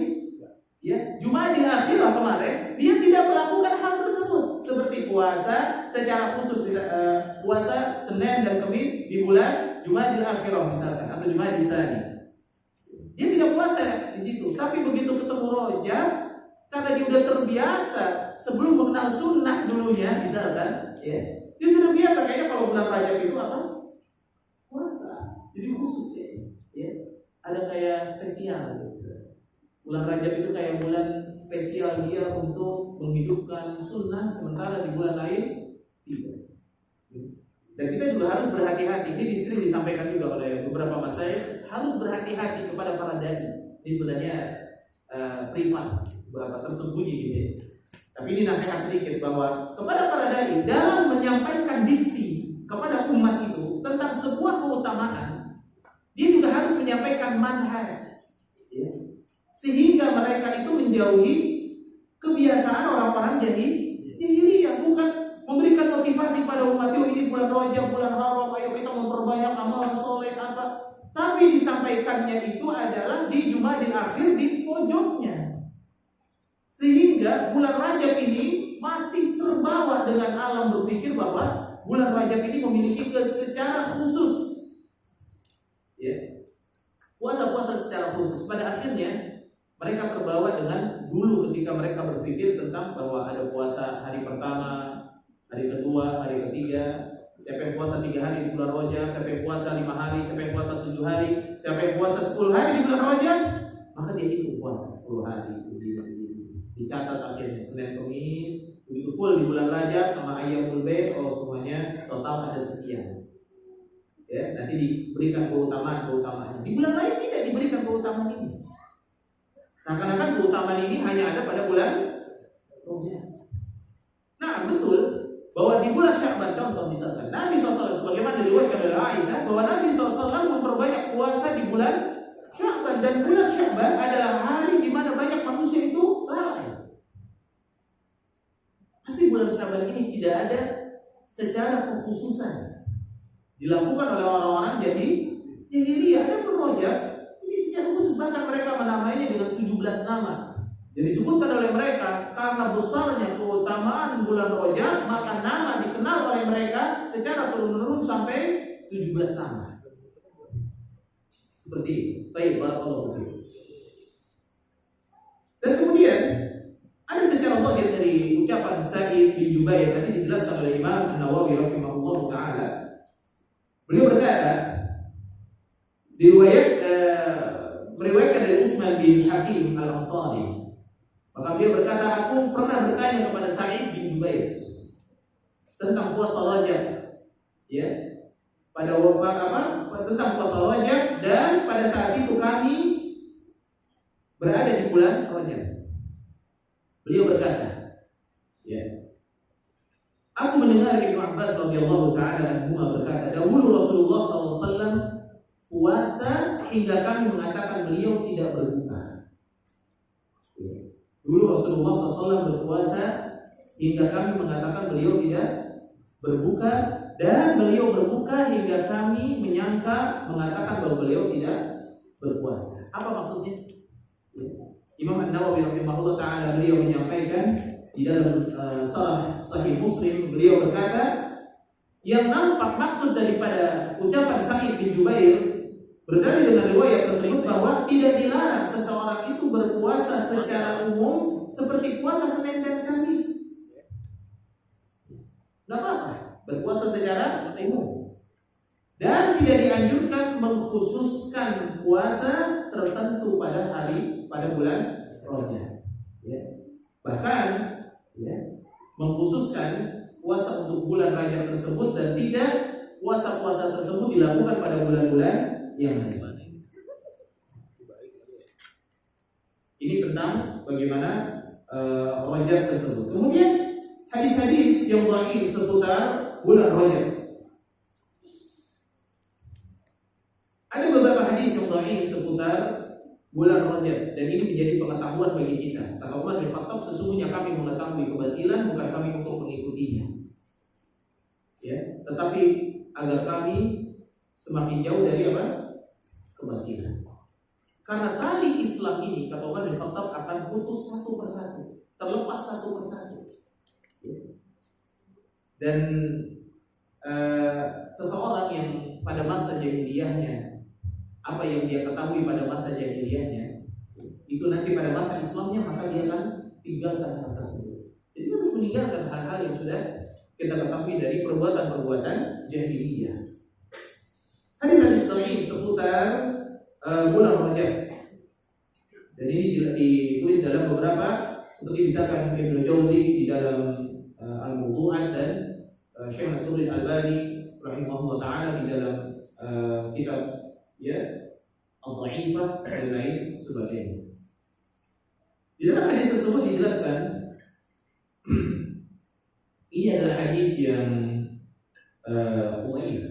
ya Jumadil Akhirah kemarin dia tidak melakukan hal tersebut. Seperti puasa secara khusus, puasa Senin dan Kamis di bulan Jumadil Akhirah misalkan atau Jumadil Tsani. Dia tidak puasa di situ, tapi begitu ketemu Rajab, karena dia sudah terbiasa sebelum mengenal sunnah dulunya, misalkan, ya, dia sudah biasa kayaknya kalau bulan Rajab itu apa? Puasa. Jadi khusus ya. Ada kayak spesial. Bulan Rajab itu kayak bulan spesial dia untuk menghidupkan sunnah, sementara di bulan lain tidak. Dan kita juga harus berhati-hati. Ini sering disampaikan juga oleh beberapa masyayikh, harus berhati-hati kepada para dai. Ini sebenarnya privat, beberapa tersembunyi gitu ya. Tapi ini nasihat sedikit bahwa kepada para dai dalam menyampaikan diksi kepada umat itu tentang sebuah keutamaan, dia juga harus menyampaikan manhaj, ya. Sehingga mereka itu menjauhi kebiasaan orang-orang jahiliyah, bukan memberikan motivasi pada umat ini bulan Rajab, bulan haram, ayo kita memperbanyak amalan soleh apa. Tapi disampaikannya itu adalah di Jumadil Akhir di pojoknya. Sehingga bulan Rajab ini masih terbawa dengan alam berpikir bahwa bulan Rajab ini memiliki secara khusus, ya, puasa-puasa secara khusus. Pada akhirnya mereka terbawa dengan dulu ketika mereka berpikir tentang bahwa ada puasa hari pertama, hari kedua, hari ketiga. Siapa yang puasa 3 hari di bulan Rajab, siapa yang puasa 5 hari, siapa yang puasa 7 hari, siapa yang puasa 10 hari di bulan Rajab, maka dia itu puasa 10 hari. Dicatat akhirnya Senin Kamis, begitu full di bulan Rajab sama Ayyamul Bayd, semuanya total ada sekian. Ya, nanti diberikan keutamaan-keutamaannya. Di bulan lain tidak diberikan keutamaan ini. Seakan-akan keutamaan ini hanya ada pada bulan Rajab. Nah, betul bahwa di bulan Sya'ban, contoh misalkan Nabi SAW sebagaimana diriwayatkan oleh Aisyah bahwa Nabi SAW memperbanyak puasa di bulan Sya'ban, dan bulan Sya'ban adalah hari di mana banyak manusia itu lalai. Tapi bulan Sya'ban ini tidak ada secara kekhususan dilakukan oleh orang-orang jahiliyah. Ada pun Rajab ini secara khusus, bahkan mereka menamainya dengan 17 nama. Dan disebutkan oleh mereka karena besarnya keutamaan bulan Rajab, maka nama dikenal oleh mereka secara turun-menurun sampai 17 nama. Seperti itu. Baik, barakallahu fiik. Dan kemudian ada secara zahir dari ucapan Sa'id bin Jubair tadi dijelaskan oleh Imam An-Nawawi rahimahullah taala. Beliau berkata, meriwayatkan dari Utsman bin Hakim Al-Ansari. Maka dia berkata, aku pernah bertanya kepada Sa'id bin Jubair tentang puasa Rajab, ya, pada tentang puasa Rajab, dan pada saat itu kami berada di bulan Rajab. Beliau berkata, ya, aku mendengar Ibnu Abbas radhiyallahu taala anhu berkata, dahulu Rasulullah SAW puasa hingga kami mengatakan beliau tidak berbuka. Dulu Rasulullah SAW berpuasa hingga kami mengatakan beliau tidak berbuka, dan beliau berbuka hingga kami menyangka mengatakan bahwa beliau tidak berpuasa. Apa maksudnya? Imam An-Nawawi rahimahullah taala beliau menyampaikan di dalam Sahih Muslim, beliau berkata, yang nampak maksud daripada ucapan Sa'id bin Jubair berdalil dengan riwayat tersebut bahwa tidak dilarang seseorang itu berpuasa secara umum seperti puasa Senin dan Kamis. Nggak apa-apa berpuasa secara umum, dan tidak dianjurkan mengkhususkan puasa tertentu pada bulan Rajab. Ya. Bahkan ya, mengkhususkan puasa untuk bulan Rajab tersebut, dan tidak puasa-puasa tersebut dilakukan pada bulan-bulan yang lain. Ini tentang bagaimana Rajab tersebut. Kemudian hadis-hadis yang dhaif seputar bulan Rajab. Ada beberapa hadis yang dhaif seputar bulan Rajab, dan ini menjadi pengetahuan bagi kita. Kata Umar bin Khattab, sesungguhnya kami mengetahui kebatilan bukan kami untuk mengikutinya, ya, tetapi agar kami semakin jauh dari apa? Kebatilan. Karena tali Islam ini, kata Umar bin Khattab, akan putus satu persatu, terlepas satu persatu. Dan seseorang yang pada masa jahiliyahnya, apa yang dia ketahui pada masa jahiliyahnya, itu nanti pada masa Islamnya maka dia akan tinggalkan hal tersebut. Jadi kita harus meninggalkan hal-hal yang sudah kita ketahui dari perbuatan-perbuatan jahiliyah. Hadis-hadis dhaif seputar bulan Rajab, dan ini ditulis dalam beberapa, seperti misalkan Ibnu Jauzi di dalam Al-Mawdu'at, dan Syekh Nasruddin Albani rahimahullah taala di dalam kitab ya Al-Dhaifah dan lain sebagainya. Di dalam hadis tersebut dijelaskan ini adalah hadis yang dhaif.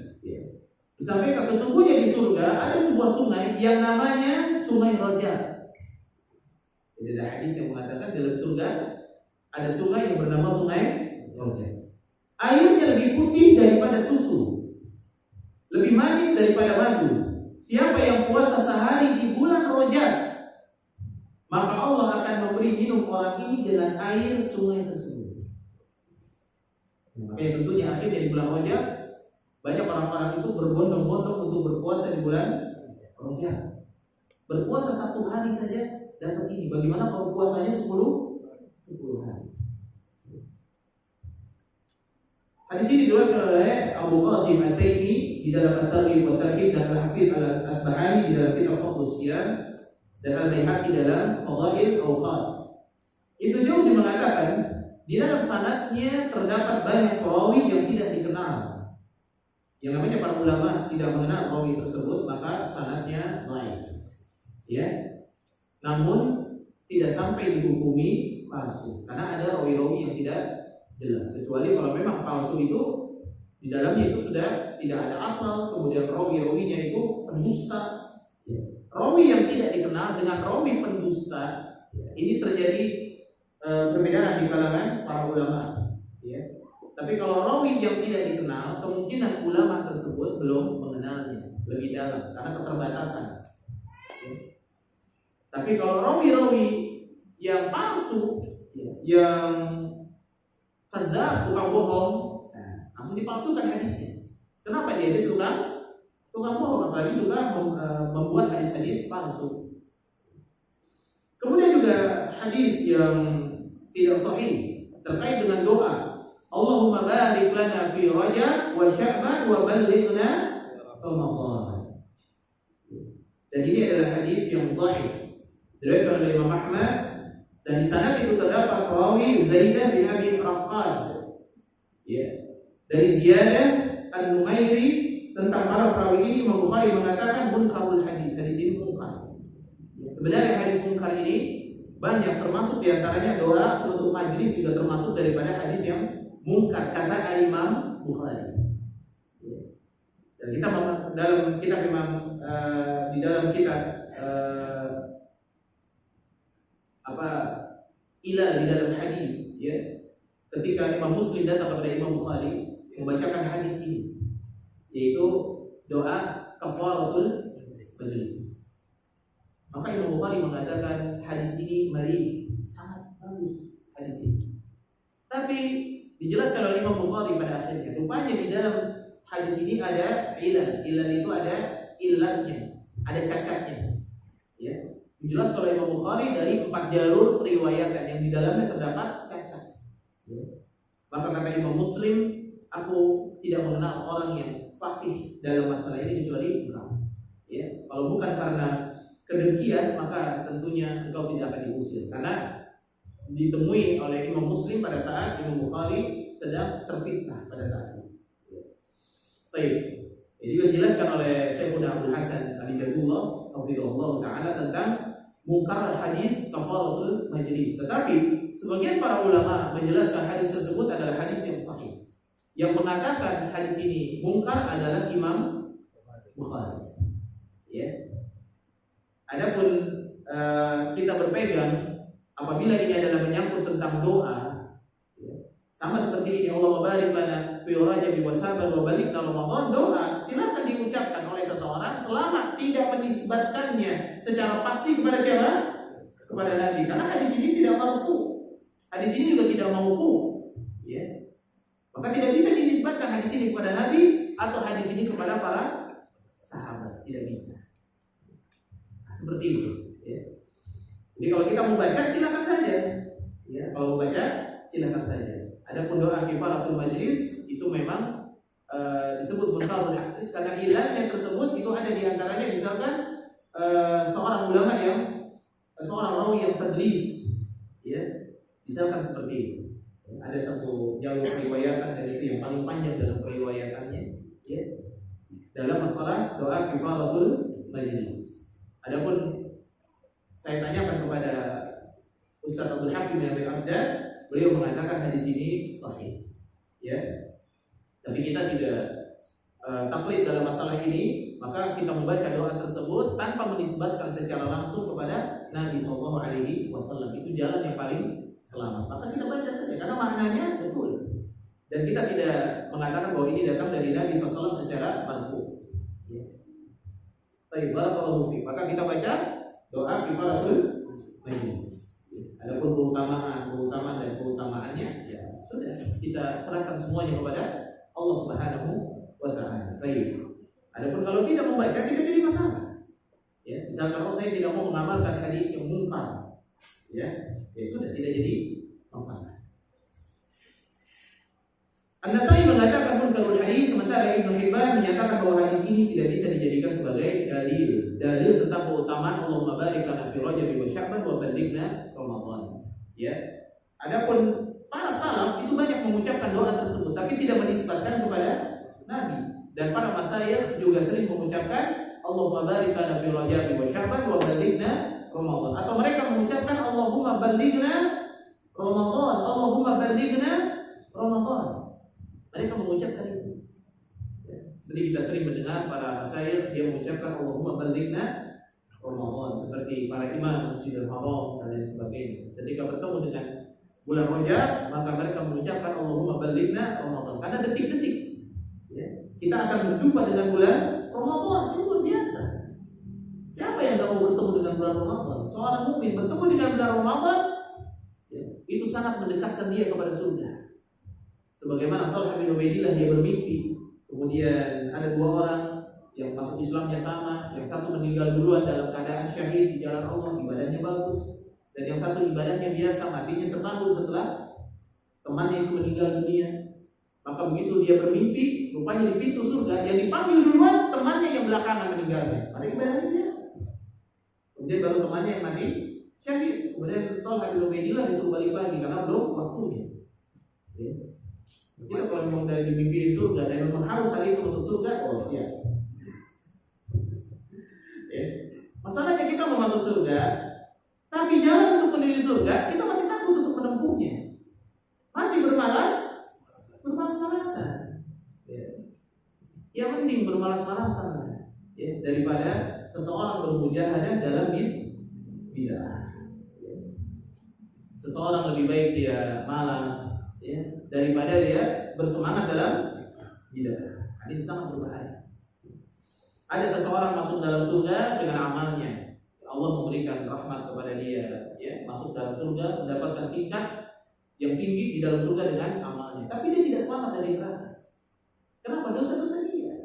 Disampaikan sesungguhnya di surga ada sebuah sungai yang namanya Sungai Rajab. Jadi ada hadis yang mengatakan dalam surga ada sungai yang bernama Sungai Rajab. Airnya lebih putih daripada susu, lebih manis daripada madu. Siapa yang puasa sehari di bulan Rajab, maka Allah akan memberi minum orang ini dengan air sungai tersebut. Tentunya akhirnya di bulan Rajab banyak orang-orang itu berbondong-bondong untuk berpuasa di bulan Rajab. Berpuasa 1 hari saja dapat ini. Bagaimana kalau puasanya 10 hari? Hadis ini diriwayatkan oleh Abu Qasim At-Taimi di dalam At-Targhib wa Tarhib, dan Al-Hafidz Al-Asbahani di dalam kitab Fadlus Siyam, dan Al-Baihaqi dalam Fadail Awqat. Ibnu Jauzi mengatakan di dalam sanadnya terdapat banyak perawi yang tidak dikenal. Yang namanya para ulama tidak mengenal perawi tersebut, maka sanadnya dhaif. Ya. Namun tidak sampai dihukumi palsu, karena ada rawi-rawi yang tidak jelas, kecuali kalau memang palsu itu di dalamnya itu sudah tidak ada asal, kemudian rawi-rawinya itu pendusta. Rawi yang tidak dikenal dengan rawi pendusta, ini terjadi perbedaan di kalangan para ulama. Ya. Tapi kalau rawi yang tidak dikenal, kemungkinan ulama tersebut belum mengenalnya lebih dalam karena keterbatasan. Ya. Tapi kalau rawi-rawi yang palsu, yang kadzab, tukang bohong, langsung dipalsukan hadisnya. Kenapa dia suka tukang bohong, apalagi suka membuat hadis-hadis palsu. Kemudian juga hadis yang tidak sahih terkait dengan doa, Allahumma barik lana fi Rajab wa Sya'ban wa ballighna Ramadan. Dan ini adalah hadis yang dhaif diriwayatkan oleh Imam Ahmad, dan di sana itu terdapat perawi Zaidah bin Abi Raqqad. Ya. Dari Ziyadah An-Numairi tentang para perawi ini Imam Bukhari mengatakan munkarul hadis. Hadis ini munkar. Sebenarnya hadis munkar ini banyak, termasuk diantaranya doa untuk majlis juga termasuk daripada hadis yang munkar kata Imam Bukhari. Dan kita dalam kitab Imam di dalam kitab Ilal di dalam hadis, ya, ketika Imam Muslim datang kepada Imam Bukhari membacakan hadis ini, yaitu doa kafaratul majlis, maka Imam Bukhari mengatakan hadis ini sangat bagus hadis ini. Tapi dijelaskan oleh Imam Bukhari pada akhirnya, rupanya di dalam hadis ini ada ilal. Ilal itu ada ilatnya, ada cacatnya. Ya, dijelaskan oleh Imam Bukhari dari 4 jalur periwayatan yang di dalamnya terdapat cacat. Ya. Maka kata Imam Muslim, aku tidak mengenal orang yang faqih dalam masalah ini kecuali engkau. Ya, kalau bukan karena kedengkian maka tentunya engkau tidak akan diusir, karena ditemui oleh Imam Muslim pada saat Imam Bukhari sedang terfitnah pada saat itu. Baik, ini juga dijelaskan oleh Syekhuna Abdul Hasan Al-Jadullah hafizahullah taala tentang mungkar hadis kafaratul majlis. Tetapi sebagian para ulama menjelaskan hadis tersebut adalah hadis yang sahih. Yang mengatakan hadis ini mungkar adalah Imam Bukhari. Ya. Adapun kita berpegang apabila ini adalah menyangkut tentang doa, ya, sama seperti ini, Allah barik lana fi Rajab wa Sya'ban wa balighna Ramadan, doa silakan diucapkan oleh seseorang selama tidak menisbatkannya secara pasti kepada siapa? Kepada Nabi. Karena hadis ini tidak marfu. Hadis ini juga tidak mauquf, ya. Maka tidak bisa dinisbatkan hadis ini kepada Nabi atau hadis ini kepada para sahabat, tidak bisa. Nah, seperti itu, ya. Jadi kalau kita mau baca silakan saja, ya. Kalau mau baca silakan saja. Adapun doa kifaratul majlis itu memang disebut munkarul hadis karena ilahnya tersebut itu ada di antaranya misalkan seorang rawi yang tadlis, ya. Misalkan seperti itu. Ada satu jalur periwayatan dan itu yang paling panjang dalam periwayatannya, ya, dalam masalah doa kifaratul majlis. Adapun saya tanyakan kepada Ustaz Abdul Hakim yang Abda, beliau mengatakan hadis ini sahih, ya. Tapi kita tidak taklid dalam masalah ini, maka kita membaca doa tersebut tanpa menisbatkan secara langsung kepada Nabi SAW. Itu jalan yang paling selamat. Maka kita baca saja karena maknanya betul. Dan kita tidak mengatakan bahwa ini datang dari Nabi SAW secara marfu. Ya. Baik, barakallahu fiik. Maka kita baca doa kifaratul majlis. Adapun keutamaan dan keutamaannya, ya sudah kita serahkan semuanya kepada Allah Subhanahu wa taala. Baik. Adapun kalau tidak membaca tidak jadi masalah. Ya, misalkan saya tidak mau mengamalkan hadis yang munkar, ya sudah tidak jadi masalah. An-Nasai mengatakan munkarul hadis, sementara Ibnu Hibban menyatakan bahwa hadis ini tidak bisa dijadikan sebagai dalil tentang keutamaan Allahumma barik lana fi Rajab wa Sya'ban wa balighna Ramadan. Ya. Adapun para salaf itu banyak mengucapkan doa tersebut tapi tidak menisbatkan kepada Nabi. Dan para masyayikh juga sering mengucapkan Allahumma barik lana fi Rajab wa Sya'ban wa balighna Ramadan. Atau mereka mengucapkan Allahumma balighna Ramadan, Allahumma balighna Ramadan. Mereka mengucapkan itu. Ya. Seperti kita sering mendengar para masyayikh dia mengucapkan Allahumma balighna Ramadan, seperti para imam Masjidil Haram dan lain sebagainya. Ketika bertemu dengan bulan Rajab, maka mereka mengucapkan Allahumma balighna Ramadan karena detik-detik, ya, kita akan berjumpa dengan bulan Ramadan. Itu luar biasa. Siapa yang tidak mau bertemu dengan bulan Ramadan? Seorang mukmin bertemu dengan bulan Ramadan, ya, itu sangat mendekatkan dia kepada surga. Sebagaimana Talha bin Ubaidillah dia bermimpi, kemudian ada 2 orang yang masuk Islamnya sama, yang satu meninggal duluan dalam keadaan syahid di jalan Allah, ibadahnya bagus, dan yang satu ibadahnya biasa, matinya setahun setelah temannya itu meninggal dunia. Maka begitu dia bermimpi, rupanya di pintu surga yang dipanggil duluan temannya yang belakangan meninggalnya, pada ibadahnya biasa. Kemudian baru temannya yang mati syahid. Kemudian Talha bin Ubaidillah disuruh balik lagi karena belum waktunya. Ya. Kita kalau memang dari mimpiin surga dan memang harus hari itu masuk surga, oh siap. Ya. Masalahnya kita mau masuk surga, tapi jalan untuk menuju surga kita masih takut untuk menempuhnya, masih bermalas-malasan. Ya. Yang mending bermalas-malasan ya, daripada seseorang bermujahadah dalam bid'ah. Ya. Seseorang lebih baik dia malas ya, daripada dia bersemangat dalam bid'ah. Ini sangat berbahaya. Ada seseorang masuk dalam surga dengan amalnya, Allah memberikan rahmat kepada dia, ya, masuk dalam surga mendapatkan tingkat yang tinggi di dalam surga dengan amalnya. Tapi dia tidak selamat dari neraka. Kenapa? Dosa-dosa dia.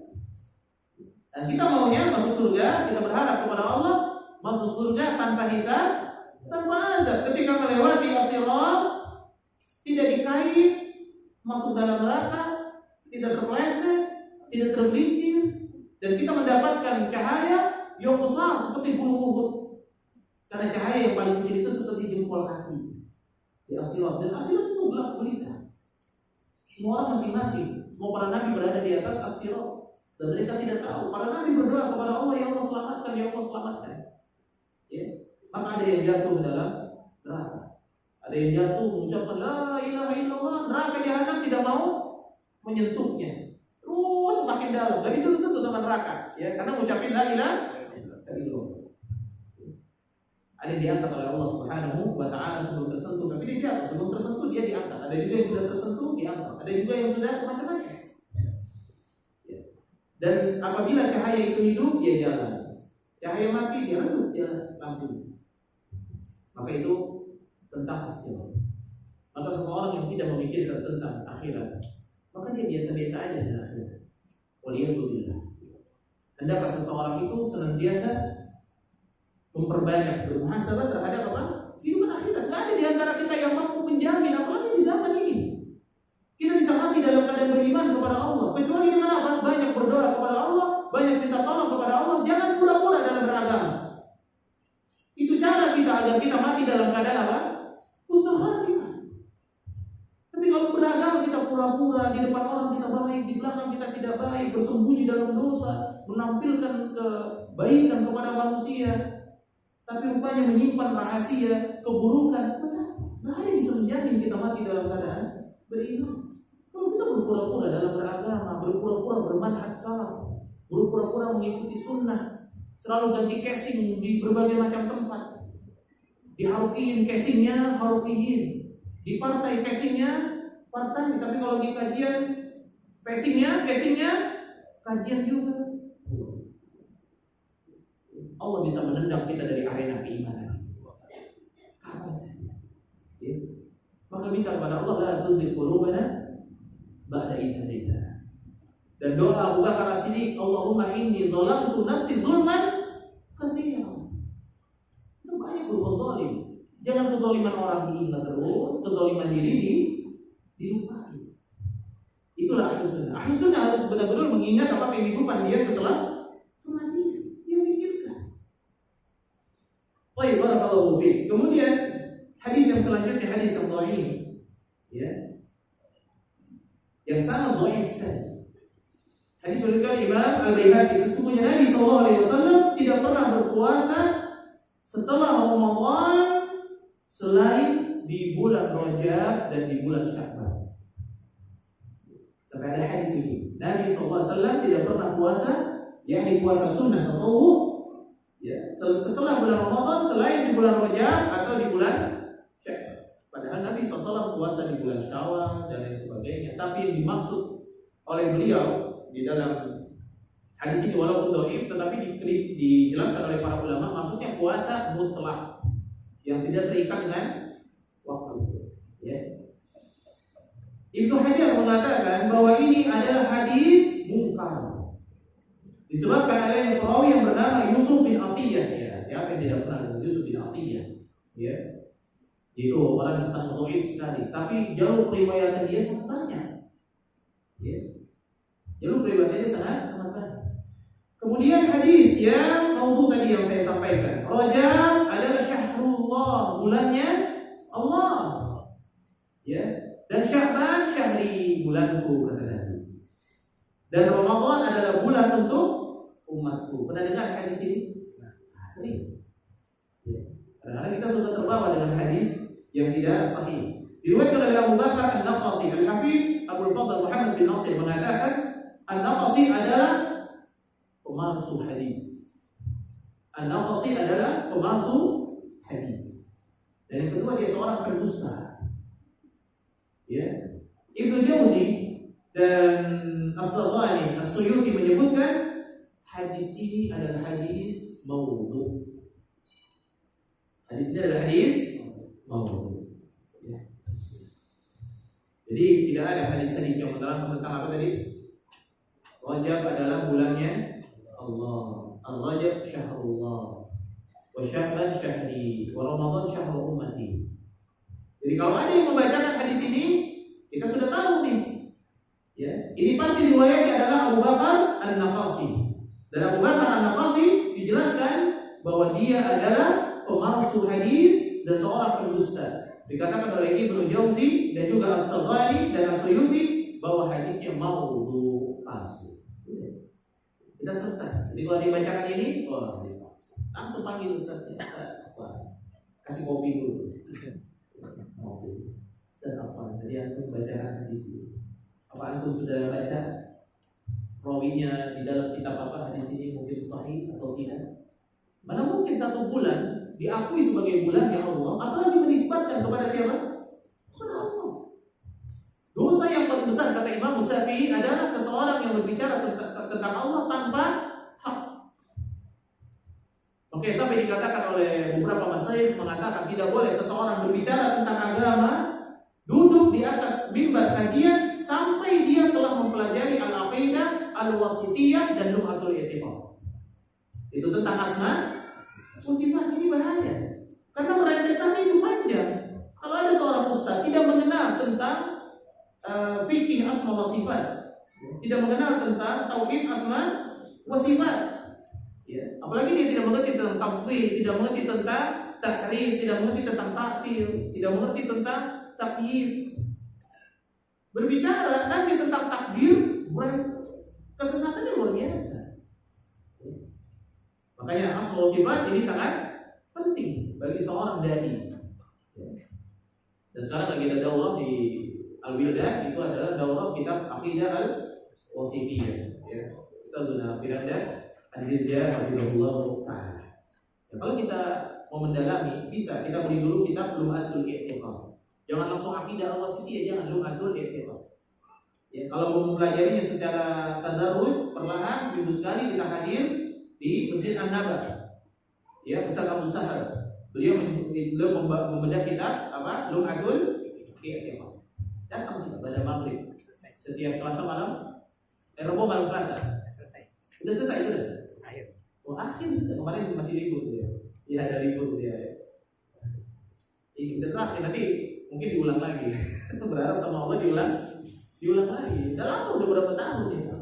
Dan kita maunya masuk surga, kita berharap kepada Allah masuk surga tanpa hisab, tanpa azab. Ketika melewati as-sirat, tidak dikait, masuk dalam neraka, tidak terpeleset, tidak tergelincir, dan kita mendapatkan cahaya yang besar seperti gunung Uhud. Karena cahaya yang paling kecil itu seperti jempol kaki di as-sirat, dan as-sirat itu gelap gulita. Semua orang masing-masing, semua para nabi berada di atas as-sirat, dan mereka tidak tahu. Para nabi berdoa kepada Allah, ya Allah selamatkan, ya Allah selamatkan. Ya. Maka ada yang jatuh ke dalam neraka, ada yang jatuh mengucapkan la ilaha illallah, neraka jahanam tidak mau menyentuhnya, terus semakin dalam, gak disuruh-suruh sama neraka, ya, karena mengucapin la ilaha illallah. Ada yang diangkat oleh Allah Subhanahu wa Ta'ala sebelum tersentuh, tapi dia jatuh. Sebelum tersentuh dia diangkat. Ada juga yang sudah tersentuh diangkat. Ada juga yang sudah macam-macam. Ya. Dan apabila cahaya itu hidup, dia jalan. Cahaya mati, dia redup, dia lampu. Maka itu tentang hasil. Maka seseorang yang tidak memikirkan tentang akhirat, maka dia biasa-biasa aja dengan akhirat. Waliyahulillah. Hendaklah seseorang itu senantiasa memperbanyak bermuhasabah terhadap apa? Kehidupan akhirat. Tidak ada di antara kita yang mampu menjamin, apalagi di zaman ini, kita bisa mati dalam keadaan beriman kepada Allah. Kecuali dengan apa? Banyak berdoa kepada Allah, banyak minta tolong kepada Allah. Jangan pura-pura dalam beragama. Itu cara kita agar kita mati dalam keadaan apa? Husnul khatimah. Tapi kalau beragama kita pura-pura, di depan orang kita baik, di belakang kita tidak baik, bersembunyi dalam dosa, menampilkan kebaikan kepada manusia, tapi rupanya menyimpan rahasia keburukan. Tidak ada yang bisa menjamin kita mati dalam keadaan beriman. Kalau kita berpura-pura dalam beragama, berpura-pura bermanhaj salaf, berpura-pura mengikuti sunnah, selalu ganti casing di berbagai macam tempat, di harukiyin casingnya harukiyin, di partai casingnya partai, tapi kalau di kajian casingnya kajian juga. Allah bisa menendang kita dari arena keimanan. Apa saja. Ya. Maka minta kepada Allah, la tuzigh qulubana ba'da idh hadaitana. Dan doa Abu Bakar As-Siddiq, Allahumma inni dzalamtu nafsi dzulman katsiran. Itu banyak berbuat zalim. Jangan kezaliman orang diingat terus, kezaliman diri dilupakan. Itulah ahlu sunnah. Ahlu sunnah harus benar-benar mengingat apa kehidupan dia setelah kematian. Baik, barakallahu fiik. Kemudian hadis yang selanjutnya, hadis yang dhaif, ya, yang sangat dhaif sekali. Hadis dari Imam Al-Baihaqi, sesungguhnya Nabi SAW tidak pernah berpuasa setelah Ramadan selain di bulan Rajab dan di bulan Sya'ban. Sampai ada hadis ini, Nabi SAW tidak pernah puasa, yakni puasa sunnah tatawwu, ya, setelah bulan Ramadan selain di bulan Rajab atau di bulan Sya'ban. Padahal Nabi SAW puasa di bulan Syawal dan lain sebagainya. Tapi yang dimaksud oleh beliau di dalam hadis ini walaupun dhaif, tetapi dijelaskan oleh para ulama, maksudnya puasa mutlak yang tidak terikat dengan waktu. Ya. Ibnu Hajar mengatakan bahwa ini adalah hadis munkar. Disebabkan adanya perawi yang bernama Yusuf bin Atiyah. Ya, siapa yang tidak kenal dengan Yusuf bin Atiyah? Ya, itu orang yang sangat dhaif sekali. Tapi jalur periwayatan dia sangat banyak. Ya, jalur periwayatan dia sangat banyak. Kemudian hadis yang maudhu tadi yang saya sampaikan, Rajab adalah syahrullah, bulannya Allah. Ya, dan Sya'ban syahri, ini bulanku, kata Nabi. Dan Ramadan adalah bulan untuk umatku. Pernah dengar hadis ini? Sering. Ya. Kadang-kadang kita suka terbawa dengan hadis yang tidak sahih. Diriwayatkan oleh Abu Bakar An-Naqasi, Al-Hafidz Abdul Fadl Muhammad bin Nasir mengatakan An-Naqasi adalah pemalsu hadis. An-Naqasi adalah pemalsu hadis. Dan yang kedua dia seorang pendusta. Ya. Ibnu Jauzi dan As-Saghani, As-Suyuti menyebutkan hadis ini adalah hadis maudhu. Hadis ini adalah hadis maudhu. Ya. Jadi tidak ada hadis-hadis yang menerangkan tentang apa tadi? Rajab adalah bulannya Allah. Al-Rajab syahrullah. Wa Sya'ban syahri. Wa Ramadan syahrul ummati. Jadi kalau ada yang membacakan hadis ini, kita sudah tahu nih. Ya, ini pasti riwayatnya adalah Abu Bakar An-Naqasi. Dan Abu Bakar An-Naqasi dijelaskan bahwa dia adalah pemalsu hadis dan seorang pendusta. Dikatakan oleh Ibnu Jauzi dan juga As-Saghani dan As-Suyuti bahwa hadisnya maudhu, palsu. Kita selesai. Jadi kalau dibacakan ini, langsung panggil ustaznya. Kasih kopi dulu. Ustaz apa? Tadi antum bacakan hadis ini. Apa antum sudah baca rawinya di dalam kitab apa hadis ini mungkin sahih atau tidak? Mana mungkin satu bulan diakui sebagai bulannya Allah, apalagi menisbatkan kepada siapa? Kepada Allah. Dosa yang paling besar kata Imam Syafi'i adalah seseorang yang berbicara tentang Allah tanpa hak. Oke, sampai dikatakan oleh beberapa masyayikh mengatakan tidak boleh seseorang berbicara tentang agama duduk di atas mimbar kajian sampai dia telah mempelajari al-aqidah, al-wasithiyah dan lum'atul i'tiqad. Itu tentang asma wa sifat. Ini bahaya. Karena merentetannya itu panjang. Kalau ada seorang ustaz tidak mengenal tentang fikih asma wa sifat, tidak mengenal tentang tauhid asma wa sifat, ya, apalagi dia tidak mengerti tentang tafsir, tidak mengerti tentang tahrif, tidak mengerti tentang ta'til, tidak mengerti tentang takyif, berbicara nanti tentang takdir, kesesatannya luar biasa. Makanya asma wa sifat ini sangat penting bagi seorang dai. Dan sekarang lagi ada daurah di Al-Wildan, itu adalah daurah kitab Aqidah Al-Wasithiyah. Ya, Ustazuna Firanda Al-Dirja Hafizahullah Ta'ala. Ya, kalau kita mau mendalami, bisa kita beli dulu kitab Lum'atul I'tiqad. Jangan langsung Aqidah Al-Wasithiyah, jangan Lum'atul I'tiqad. Ya, kalau mau mempelajarinya secara tadarruj, perlahan seminggu sekali kita hadir di Masjid An-Nabawi. Ya, Ustaz Abu Sahar. Beliau membedah kitab apa? Lum'atul I'tiqad. Datang kita pada maghrib setiap Selasa malam, Rabu malam Selasa. Selesai. Sudah selesai sudah. Akhir. Oh akhir sudah. Kemarin masih libur ya. Iya ada libur ya. Ini terakhir nanti mungkin diulang lagi. Berharap sama Allah diulang lagi. Udah lama udah berapa tahun ya.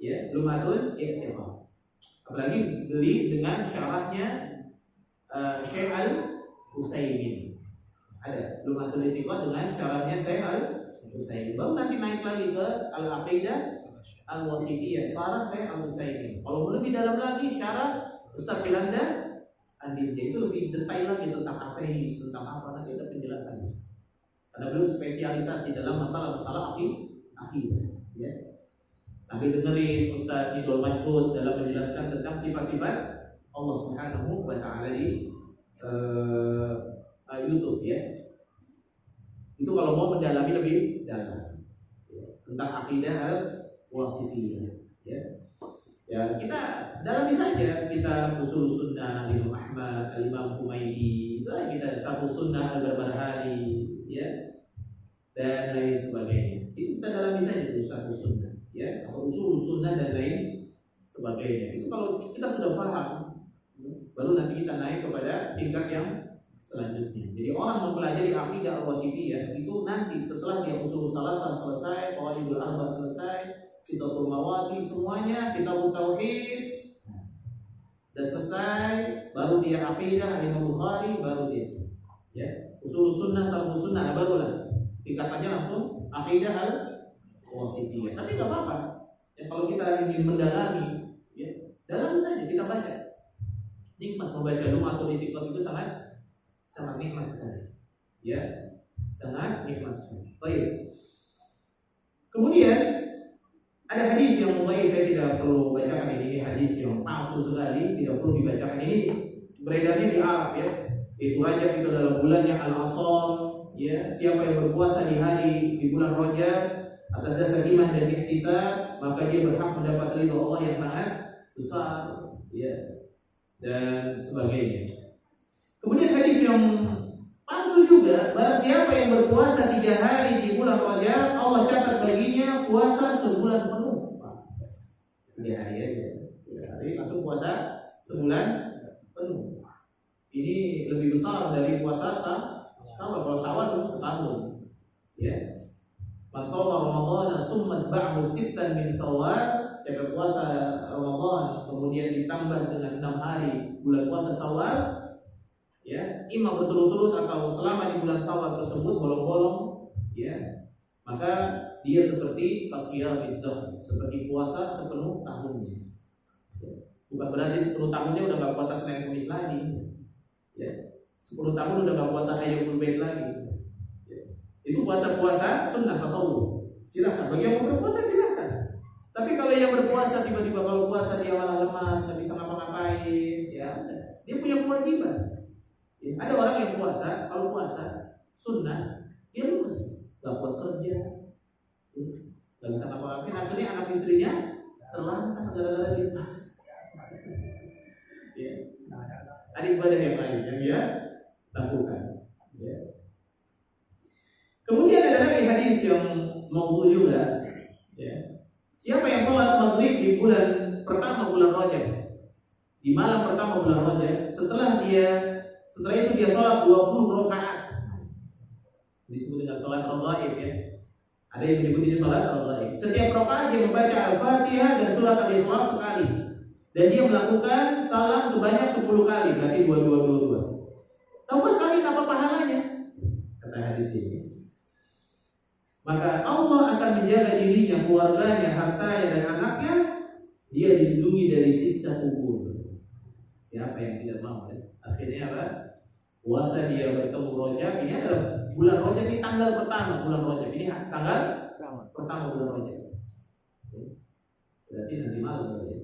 Ya Lum'atul I'tiqad. Apalagi beli dengan syaratnya Syekh Al-Utsaimin. Ada Lum'atul I'tiqad dengan syaratnya Syekh Al-Utsaimin. Baru nanti naik lagi ke Al-Aqidah Al-Wasithiyah syarat Syekh Al-Utsaimin. Kalau lebih dalam lagi syarat Ustaz Firanda Al-Dirja itu lebih detail lagi tentang ateis, tentang apa nanti ada penjelasan. Karena beliau spesialisasi dalam masalah-masalah akidah, ya. Sambil dengerin Ustaz Idul Mas'ud dalam menjelaskan tentang sifat-sifat Allah Subhanahu wa Ta'ala di YouTube, ya. Itu kalau mau mendalami lebih dalam tentang akidah Al-Wasithiyah, ya. Ya, kita dalami saja kita usul sunnah Imam Ahmad, Imam Humaydi, itu kita sabu sunnah Al-Barbahari, ya, dan lain sebagainya. Itu kita dalami saja usul sunnah, ya, atau usul sunnah dan lain sebagainya. Itu kalau kita sudah paham, baru nanti kita naik kepada tingkat yang selanjutnya. Jadi orang mempelajari akidah Al-Wasithiyah itu nanti setelah dia usul salasan selesai, qawaidul arba selesai, Sitatul Mawati semuanya, kitab tauhid sudah selesai, baru dia akidah Imam Bukhari, baru dia, ya, usul sunnah, sabu sunnah, barulah tingkatannya langsung akidah wasitiyah. Tapi nggak apa-apa. Ya, kalau kita ingin mendalami, ya, dalam saja kita baca. Nikmat membaca doa atau itikad itu sangat nikmat sekali. Ya, sangat nikmat sekali. Baik. Kemudian ada hadis yang mulai saya tidak perlu bacakan ini hadis yang palsu sekali, tidak perlu dibacakan ini. Beredarnya di Arab ya. Itu Rajab itu adalah bulannya Al-Asal, ya. Siapa yang berpuasa di bulan Rajab atas dasar iman dan ihtisab, maka dia berhak mendapat ridha Allah yang sangat besar, ya. Dan sebagainya. Kemudian hadis yang palsu juga, barang siapa yang berpuasa 3 hari di bulan Rajab, Allah catat baginya puasa sebulan penuh. 3 hari aja, 3 hari langsung puasa sebulan penuh. Ini lebih besar dari puasa Syawal. Kalau Syawal itu setahun. Ya. Man shoma Ramadan summat ba'du sittan min Syawal, siapa puasa Ramadan kemudian ditambah dengan 6 hari bulan puasa Syawal, ya, imam berturut-turut atau selama di bulan Syawal tersebut bolong-bolong, ya, maka dia seperti qasiyamid dahr, seperti puasa sepenuh tahunnya. Ya. Bukan berarti sepenuh tahunnya udah enggak puasa Senin Kamis lagi. Ya, 10 tahun udah gak puasa Hayyul Bait lagi. Ya. Itu puasa-puasa sunnah atau silakan. Bagi yang berpuasa silakan. Tapi kalau yang berpuasa tiba-tiba kalau puasa dia malah lemas, nggak bisa ngapa-ngapain, ya dia punya kewajiban. Ya. Ada orang yang puasa, kalau puasa sunnah dia lemes, gak kuat kerja, gak bisa ngapa-ngapain. Akhirnya anak istrinya terlantar gara-gara di tas. Ya. Ada ibadah yang lain yang dia lakukan. Ya. Kemudian ada lagi hadis yang maudhu juga. Ya. Siapa yang sholat maghrib di bulan pertama bulan Rajab, di malam pertama bulan Rajab, setelah itu dia sholat 20 rakaat, disebut dengan sholat raghaib ya. Ada yang menyebut ini sholat raghaib. Setiap rakaat dia membaca Al-Fatihah dan surat Al-Ikhlas sekali. Dan dia melakukan salam sebanyak 10 kali, berarti 22. Tahukah kalian apa pahalanya? Kata hadis ini. Maka Allah akan menjaga dirinya, keluarganya, hartanya dan anaknya. Dia dilindungi dari siksa kubur. Siapa yang tidak mau? Ya? Akhirnya apa? Puasa dia bertemu Rajab. Ini adalah bulan Rajab, ini tanggal pertama bulan Rajab. Ini tanggal pertama bulan Rajab. Berarti nanti malam berarti.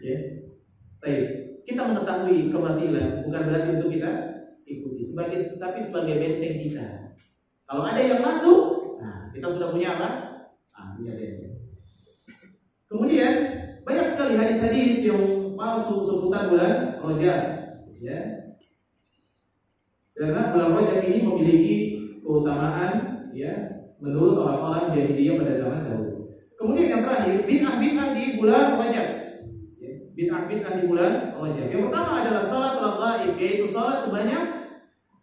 Ya, baik. Kita mengetahui kebatilan bukan berarti untuk kita ikuti, tapi sebagai benteng kita. Kalau ada yang masuk, nah kita sudah punya apa? Punya benteng. Kemudian banyak sekali hadis-hadis yang palsu seputar bulan Rajab, ya. Karena bulan Rajab ini memiliki keutamaan, ya, menurut orang-orang jahiliyah pada zaman dahulu. Kemudian yang terakhir, bid'ah di bulan Rajab. Bid'ah di bulan Rajab. Yang pertama adalah salat raghaib, yaitu salat sebanyak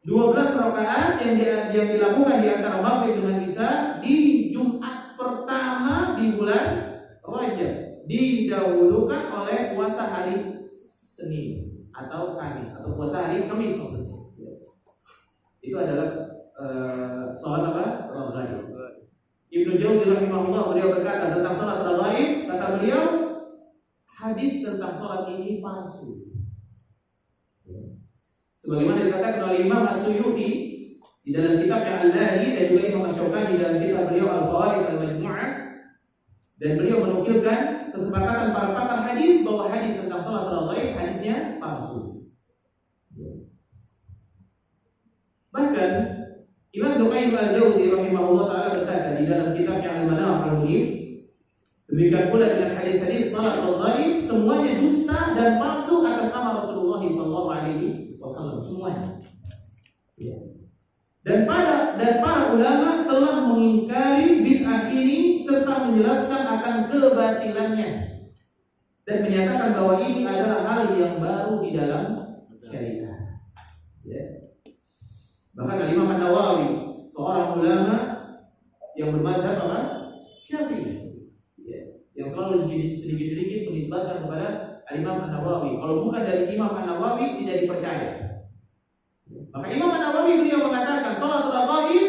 12 rakaat yang dilakukan di antara maghrib dengan isya di Jumat pertama di bulan Rajab. Didahulukan oleh puasa hari Senin atau Kamis atau puasa hari Kamis maksudnya. Itu adalah salat apa? Raghaib. Ibnu Jauzi rahimahullah beliau berkata tentang salat raghaib, kata beliau, hadis tentang sholat ini palsu. Sebagaimana dikatakan oleh Imam As-Suyuti di dalam kitabnya Al-Lahi dan juga Imam Asy-Syaukani di dalam kitab beliau Al-Fawaid Al-Majmu'ah, dan beliau menukilkan kesepakatan para pakar hadis bahwa hadis tentang sholat raghaib hadisnya palsu. Bahkan Imam Qayyim Al-Jauzi rahimahullah taala berkata di dalam kitabnya Al-Manaf Al-Munif, demikian pula dengan hadis-hadis salat raghaib semuanya dusta dan palsu atas nama Rasulullah SAW semuanya. Ya. Dan para ulama telah mengingkari bid'ah ini serta menjelaskan akan kebatilannya dan menyatakan bahwa ini adalah hal yang baru di dalam syariat. Ya. Bahkan Imam An-Nawawi, seorang ulama yang bermadzhab apa? Syafi'i. Yang selalu sedikit-sedikit menisbatkan kepada Imam An-Nawawi. Kalau bukan dari Imam An-Nawawi tidak dipercaya. Maka Imam An-Nawawi beliau mengatakan salat raghaib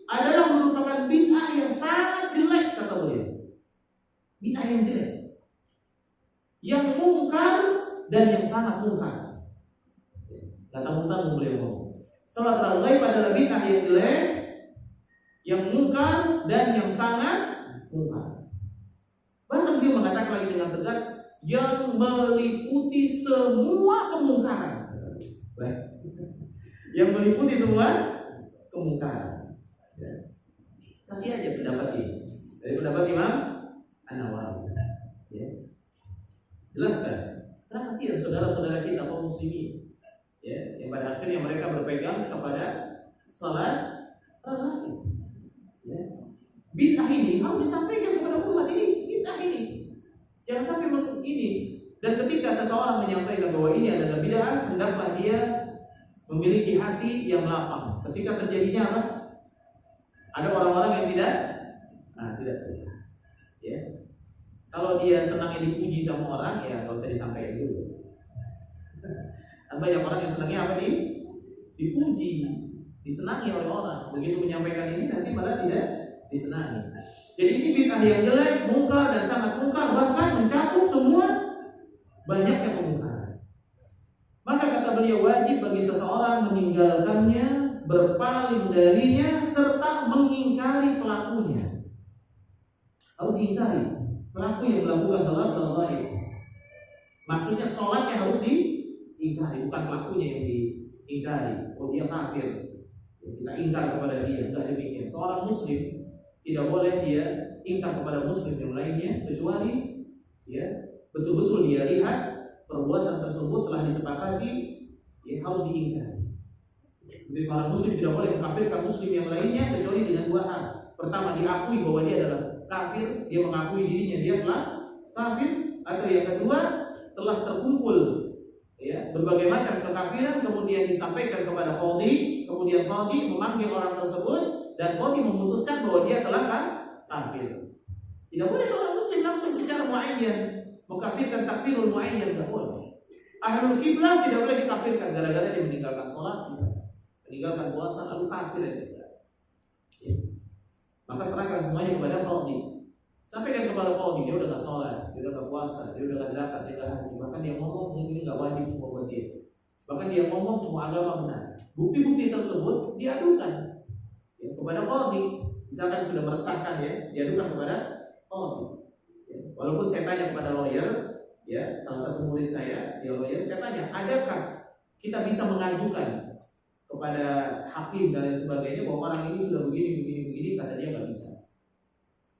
adalah merupakan bid'ah yang jelek, yang mungkar dan yang sangat mungkar. Gak tanggung-tanggung beliau ngomong. Salat al-ghaib adalah bid'ah yang jelek, yang mungkar dan yang sangat mungkar. Bahkan dia mengatakan lagi dengan tegas, yang meliputi semua kemungkaran. Yang meliputi semua kemungkaran. Ya. Kasih aja pendapat ini dari pendapat Imam An-Nawawi. Ya. Jelaskan. Karena kasihan saudara-saudara kita kaum muslimin, ya, yang pada akhirnya mereka berpegang kepada salat al-ghaib. Ya. Bid'ah ini harus disampaikan kepada umat ini. Bid'ah ini jangan sampai ini. Dan ketika seseorang menyampaikan bahwa ini adalah bid'ah, hendaklah dia memiliki hati yang lapang. Ketika terjadinya apa? Ada orang-orang yang tidak suka. Ya. Kalau dia senangnya dipuji sama orang, ya nggak usah disampaikan dulu. Dan banyak orang yang senangnya apa nih? Dipuji, disenangi oleh orang. Begitu menyampaikan ini nanti malah tidak disenangi. Jadi ini bid'ah yang jelek, mungkar dan sangat mungkar, bahkan mencakup semua banyaknya kemungkaran. Maka kata beliau, wajib bagi seseorang meninggalkannya, berpaling darinya, serta mengingkari pelakunya. Harus diingkari pelaku yang melakukan salat al-ghaib. Maksudnya salatnya harus diingkari, bukan pelakunya yang diingkari. Oh dia kafir, kita ingkar kepada dia. Tidak demikian. Seorang muslim tidak boleh dia ingkar kepada muslim yang lainnya, kecuali ya betul-betul dia lihat perbuatan tersebut telah disepakati, ya harus diingkari. Jadi seorang muslim tidak boleh mengkafirkan muslim yang lainnya kecuali dengan dua hal. Pertama, diakui bahwa dia adalah kafir, dia mengakui dirinya dia telah kafir. Atau yang kedua, telah terkumpul ya berbagai macam kekafiran, kemudian disampaikan kepada qadhi, kemudian qadhi memanggil orang tersebut dan qadhi memutuskan bahwa dia telah kafir. Tidak boleh seorang muslim langsung secara muayyan mengkafirkan takfirul muayyan, tidak boleh. Ahlul kiblah tidak boleh dikafirkan gara-gara dia meninggalkan sholat, meninggalkan puasa lalu kafir ya. Maka serahkan semuanya kepada qadhi. Sampaikan kepada qadhi, dia udah nggak sholat, dia udah nggak puasa, dia udah nggak zakat, dia nggak haji. Bahkan dia ngomong ini nggak wajib semua buat dia. Bahkan dia ngomong semua agama benar. Bukti-bukti tersebut diadukan ya, kepada qadhi. Misalkan sudah meresahkan ya, diadukan kepada qadhi. Ya, walaupun saya tanya kepada lawyer, ya salah satu murid saya, dia lawyer, saya tanya, adakah kita bisa mengajukan kepada hakim dan lain sebagainya bahwa orang ini sudah begini, kata dia nggak bisa.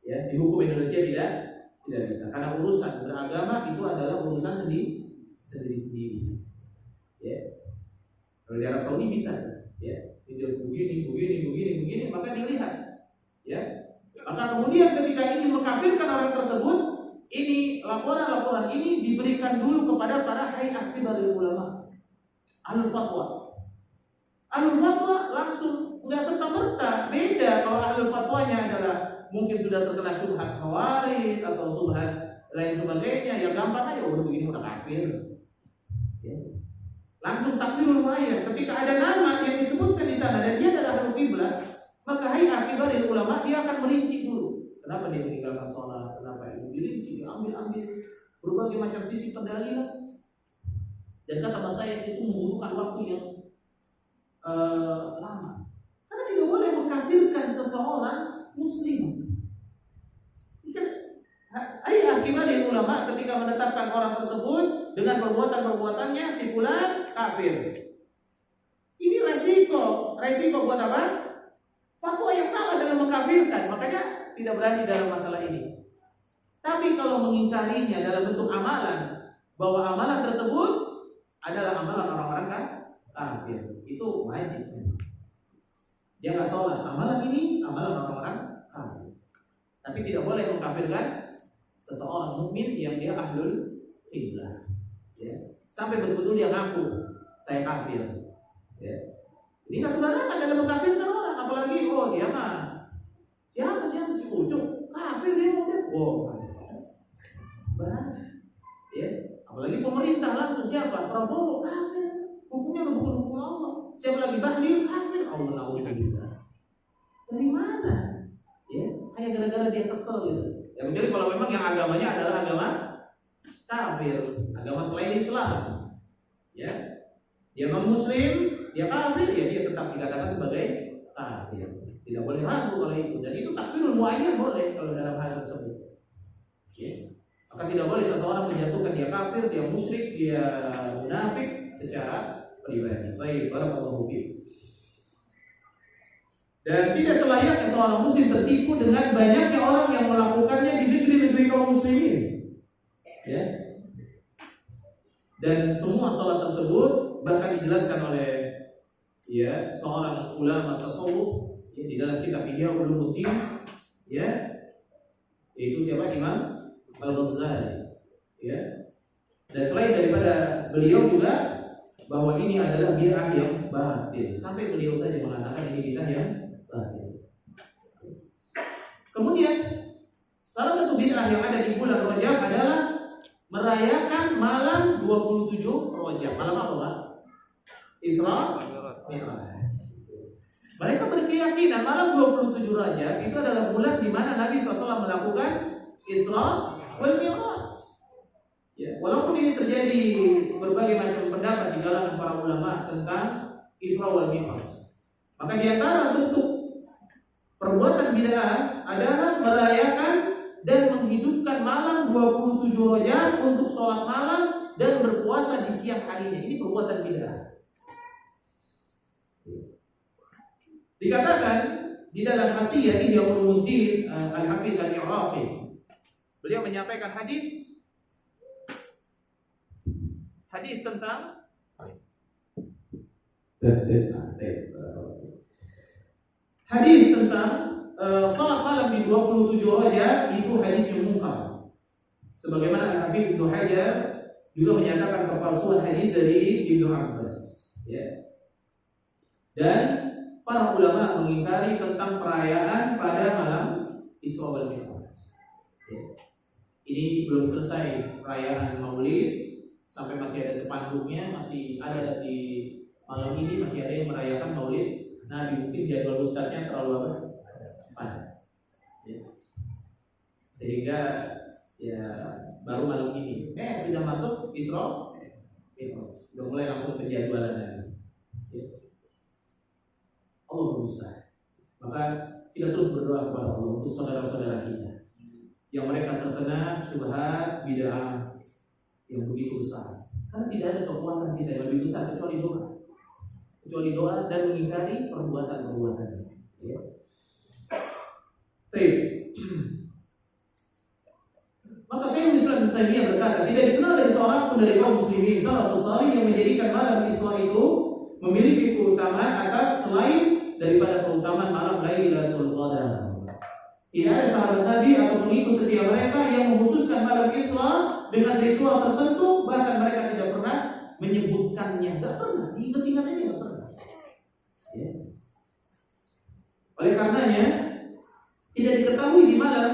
Ya, di hukum Indonesia tidak bisa, karena urusan beragama itu adalah urusan sendiri. Ya, kalau di Arab Saudi bisa, ya, itu begini, maka dilihat, ya. Maka kemudian ketika ingin mengkafirkan orang tersebut, ini laporan ini diberikan dulu kepada para hay'ah kibarul ulama, ahlul fatwa. Ahlul fatwa langsung nggak serta-merta beda. Kalau ahlul fatwanya adalah mungkin sudah terkena syubhat khawarij atau syubhat lain sebagainya, ya gampang aja udah begini udah kafir. Ya. Langsung takfirul muayyan. Ketika ada nama yang disebutkan di sana dan dia adalah ahlul kiblah, maka hay'ah kibarul ulama dia akan merinci dulu. Kenapa dia meninggalkan sholat? Kenapa itu dirinci? Diambil berbagai macam sisi pendalilan. Dan kata Mas saya itu membutuhkan waktu yang lama. Karena tidak boleh mengkafirkan seseorang muslim. Ayat kibarul ulama ketika menetapkan orang tersebut dengan perbuatan-perbuatannya si fulan kafir. Ini resiko buat apa? Fatwa yang salah dalam mengkafirkan. Makanya tidak berani dalam masalah ini. Tapi kalau mengingkarinya dalam bentuk amalan, bahwa amalan tersebut adalah amalan orang-orang kafir, itu wajib. Dia nggak sholat, amalan ini amalan orang-orang kafir. Tapi tidak boleh mengkafirkan seseorang mukmin yang dia ahlul kiblah. Ya. Sampai betul-betul dia ngaku saya kafir. Ya. Ini nggak sembarangan dalam mengkafirkan orang, apalagi dia mah siapa si Ucup kafir dia mau dia. Ya. Apalagi pemerintah langsung siapa? Prabowo kafir. Hukumnya udah bukan hukum Allah. Siapa lagi Bahlil kafir. Allah. Dari mana? Ya, hanya gara-gara dia kesel gitu. Ya kecuali kalau memang yang agamanya adalah agama kafir, agama selain Islam. Ya. Dia non muslim, dia kafir, ya dia tetap dikatakan sebagai kafir. Tidak boleh ragu kalau itu. Dan itu takfirul muayyan boleh kalau dalam hal tersebut. Ya. Maka tidak boleh seseorang menjatuhkan dia kafir, dia musyrik, dia munafik secara pribadi. Baik, barakallahu fiik. Dan tidak selayaknya seorang muslim tertipu dengan banyaknya orang yang melakukannya di negeri-negeri kaum muslimin. Ya. Dan semua salat tersebut bahkan dijelaskan oleh ya seorang ulama tasawuf ya, di dalam kitab Ihya Ulumuddin ya, yaitu siapa? Imam Al-Ghazali ya. Dan selain daripada beliau juga bahwa ini adalah bid'ah yang batil, sampai beliau saja mengatakan ini bid'ah yang batil. Kemudian salah satu bid'ah yang ada di bulan Rajab adalah merayakan malam 27 Rajab. Malam apa, Pak? Isra Mi'raj. Mereka berkeyakinan malam 27 Rajab itu adalah bulan di mana Nabi SAW melakukan Isra wal Mi'raj. Ya, walaupun ini terjadi berbagai macam pendapat di kalangan para ulama tentang Isra wal Mi'raj. Maka di antara bentuk perbuatan bid'ah adalah merayakan dan menghidupkan malam 27 Rajab untuk sholat malam dan berpuasa di siang harinya. Ini perbuatan bid'ah. Dikatakan di dalam Hasiyah Ihya Ulumuddin Al-Hafidz Al-Iraqi, beliau menyampaikan hadis tentang hadis tentang salat malam di 27 Rajab itu hadis yang mungkar. Sebagaimana Al-Hafidz Ibnu Hajar juga menyatakan kepalsuan hadis dari Ibnu Abbas, ya. Dan para ulama mengingkari tentang perayaan pada malam Isra wal Mi'raj. Ya. Ini belum selesai perayaan Maulid, sampai masih ada spanduknya, masih ada di malam ini masih ada yang merayakan Maulid Nabi. Mungkin jadwal ustadznya terlalu apa? Padat. Ya. Sehingga ya baru malam ini sudah masuk Isra Mi'raj. Sudah mulai langsung penjadwalan lagi. Ya. Allah berusaha. Maka kita terus berdoa kepada Allah untuk saudara-saudara kita yang mereka terkena syubhat bid'ah yang begitu besar. Karena tidak ada kekuatan kita yang lebih besar kecuali doa dan mengingkari perbuatan-perbuatan. Ya. Baik. Maka Syekhul Islam Ibnu Taimiyah berkata, tidak dikenal dari seorang pun dari kaum muslimin salafus salih yang menjadikan malam Isra itu memiliki keutamaan atas selain daripada keutamaan malam Lailatul Qadar. Tidak ada sahabat Nabi atau pengikut setia mereka yang mengkhususkan malam Isra dengan ritual tertentu, bahkan mereka tidak pernah menyebutkannya, tidak pernah, diingat-ingat aja tidak pernah. Ya. Oleh karenanya tidak diketahui di malam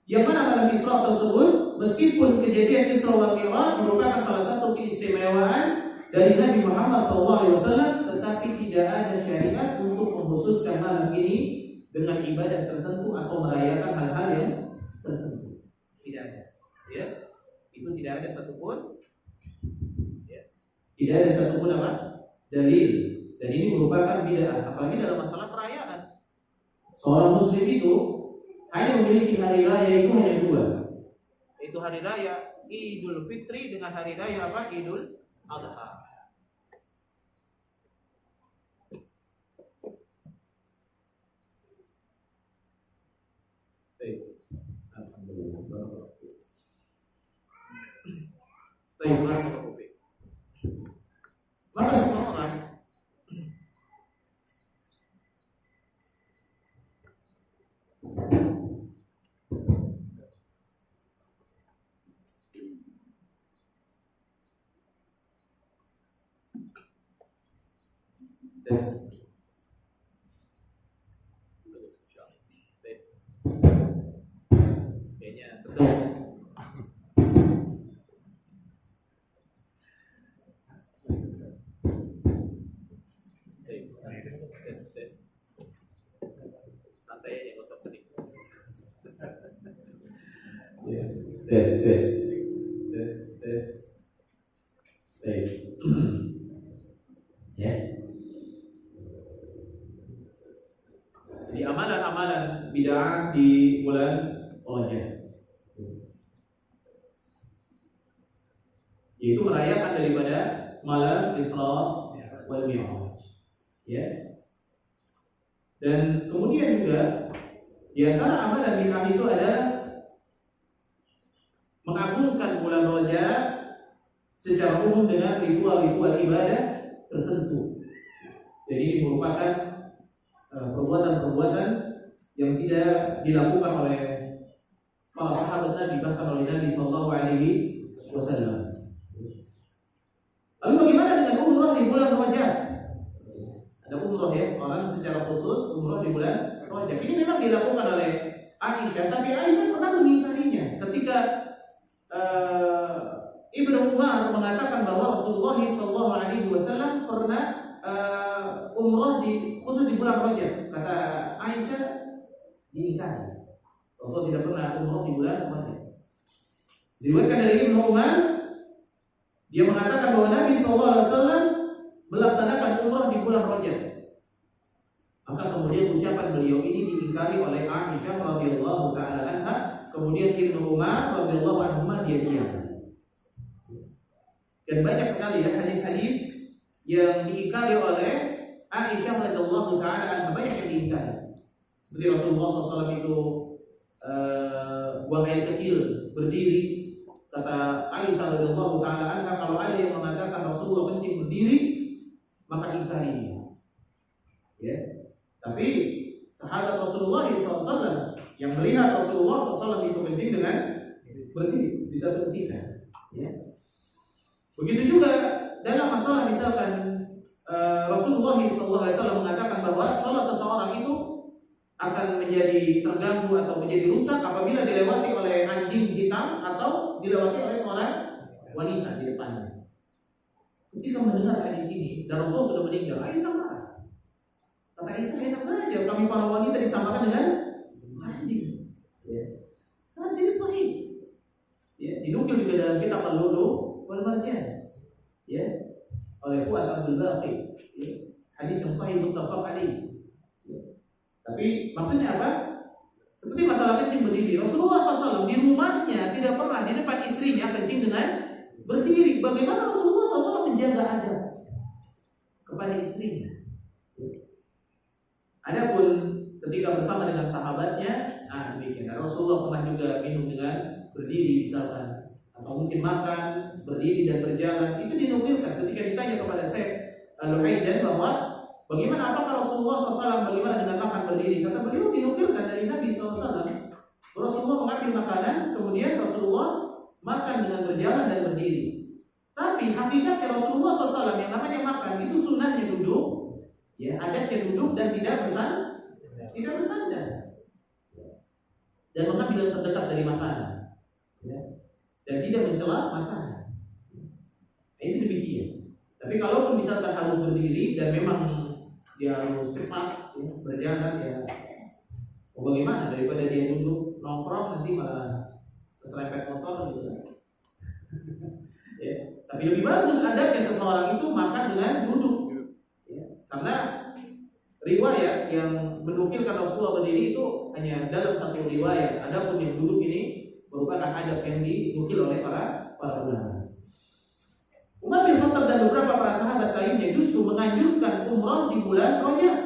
yang mana malam Isra tersebut, meskipun kejadian Isra wal Mi'raj merupakan salah satu keistimewaan dari Nabi Muhammad SAW, tetapi tidak ada syariat untuk mengkhususkan malam ini dengan ibadah tertentu atau merayakan hal-hal yang tertentu. Tidak ada. Ya, itu tidak ada satupun. Ya. Tidak ada satupun apa? Dalil. Dan ini merupakan bid'ah, apalagi dalam masalah perayaan. Seorang muslim itu hanya memiliki hari raya itu hanya dua. Itu hari raya Idul Fitri dengan hari raya apa? Idul Adha. Maka seseorang kayaknya tes santai aja, nggak usah pening. Tes. Baik. Ya. Jadi amalan-amalan bid'ah di bulan Rajab, yaitu merayakan daripada malam Isra wal Mi'raj. Ya. Dan kemudian juga di antara amalan bid'ah itu adalah mengagungkan bulan Rajab secara umum dengan ritual-ritual ibadah tertentu. Jadi ini merupakan perbuatan-perbuatan yang tidak dilakukan oleh para sahabat Nabi, bahkan oleh Nabi Sallallahu Alaihi Wasallam. Lalu bagaimana dengan umrah di bulan Rajab? Ada umrah ya, orang secara khusus umrah di bulan Rajab. Ini memang dilakukan oleh Aisyah, tapi Aisyah pernah mengingkarinya ketika Ibnu Umar mengatakan bahwa Rasulullah Sallallahu Alaihi Wasallam pernah umrah khusus di bulan Rajab. Kata Aisyah, diingkari. Rasul tidak pernah umrah di bulan Rajab. Diriwayatkan dari Ibnu Umar, dia mengatakan bahwa Nabi Sallallahu Alaihi Wasallam melaksanakan umrah di bulan Rajab. Maka kemudian ucapan beliau ini diingkari oleh Aisyah radhiyallahu taala anha. Kemudian Ibnu Umar radhiyallahu anhu dia diam. Dan banyak sekali ya hadis-hadis yang diingkari oleh Aisyah radhiyallahu taala anha, banyak yang diingkari. Seperti Rasulullah SAW itu buang air kecil berdiri. Kata Aisyah radhiyallahu taala anha, kalau ada yang mengatakan Rasulullah kencing berdiri, maka ingkari dia. Ya. Tapi sahabat Rasulullah SAW yang melihat Rasulullah SAW itu kencing dengan berdiri di satu ketika. Ya. Begitu juga dalam masalah misalkan Rasulullah SAW mengatakan bahwa salat seseorang itu akan menjadi terganggu atau menjadi rusak apabila dilewati oleh anjing hitam atau dilewati oleh seorang wanita di depannya. Ketika mendengar hadis ini dan Rasul sudah meninggal, Aisyah marah. Kata Aisyah, enak saja kami para wanita disamakan dengan anjing. Ya. Karena sini sahih. Ya, dinukil juga dalam kitab Al-Lu'lu' wal Marjan. Ya, oleh Fuad Abdul Baqi. Ya. Hadis yang sahih muttafaq alaih. Tapi maksudnya apa? Seperti masalah kencing berdiri. Rasulullah SAW di rumahnya tidak pernah di depan istrinya kencing dengan berdiri. Bagaimana Rasulullah SAW menjaga adab kepada istrinya? Adapun ketika bersama dengan sahabatnya, demikian. Rasulullah pernah juga minum dengan berdiri misalkan, atau mungkin makan berdiri dan berjalan. Itu dinukilkan ketika ditanya kepada Syekh Al-Luhaidan bahwa bagaimana, apakah Rasulullah SAW bagaimana dengan makan berdiri? Kata beliau dinukilkan dari Nabi SAW. Rasulullah mengambil makanan, kemudian Rasulullah makan dengan berjalan dan berdiri. Tapi hakikatnya Rasulullah SAW yang namanya makan itu sunnahnya duduk, ya adatnya duduk dan tidak bersandar, dan mengambil yang terdekat dari makanan, ya, dan tidak mencela makanan. Ini demikian. Tapi kalaupun misalkan harus berdiri dan memang dia harus cepat ya, berjalan ya, bagaimana daripada dia duduk nongkrong nanti malah keserempet motor gitu. Ya. Tapi lebih bagus adabnya seseorang itu makan dengan duduk, ya. Karena riwayat yang menukilkan Rasulullah berdiri itu hanya dalam satu riwayat. Adapun yang duduk ini merupakan adab yang dinukil oleh para ulama. Umar bin Khattab dan beberapa para sahabat lainnya justru menganjurkan umrah di bulan Rajab.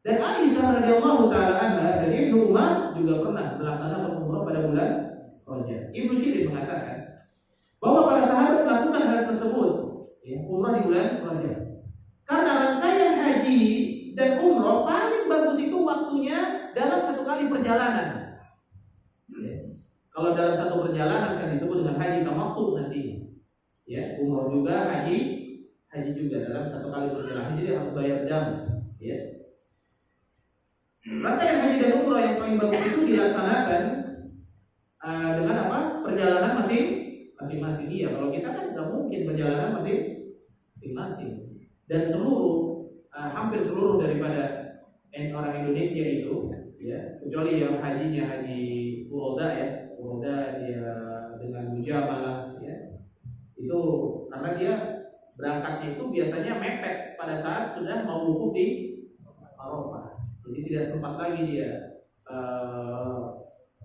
Dan Aisyah radhiyallahu taala anha dan Ibnu Umar juga pernah melaksanakan umrah pada bulan Rajab. Ibnu Sirin mengatakan bahwa para sahabat melakukan hal tersebut, ya, umrah di bulan Rajab. Karena rangkaian haji dan umrah paling bagus itu waktunya dalam satu kali perjalanan. Ya. Kalau dalam satu perjalanan kan disebut dengan haji tamattu nanti. Ya, umrah juga, haji juga dalam satu kali perjalanan. Jadi harus bayar dam. Ya. Rangkaian haji dan umrah yang paling bagus itu dilaksanakan dengan apa? Perjalanan masing-masing. Iya, kalau kita kan nggak mungkin perjalanan masing-masing. Dan hampir seluruh daripada orang Indonesia itu, ya, kecuali yang hajinya haji furoda ya, roda, dia dengan mujamalah, ya. Itu karena dia berangkatnya itu biasanya mepet pada saat sudah mau wukuf di Arafah. Jadi tidak sempat lagi dia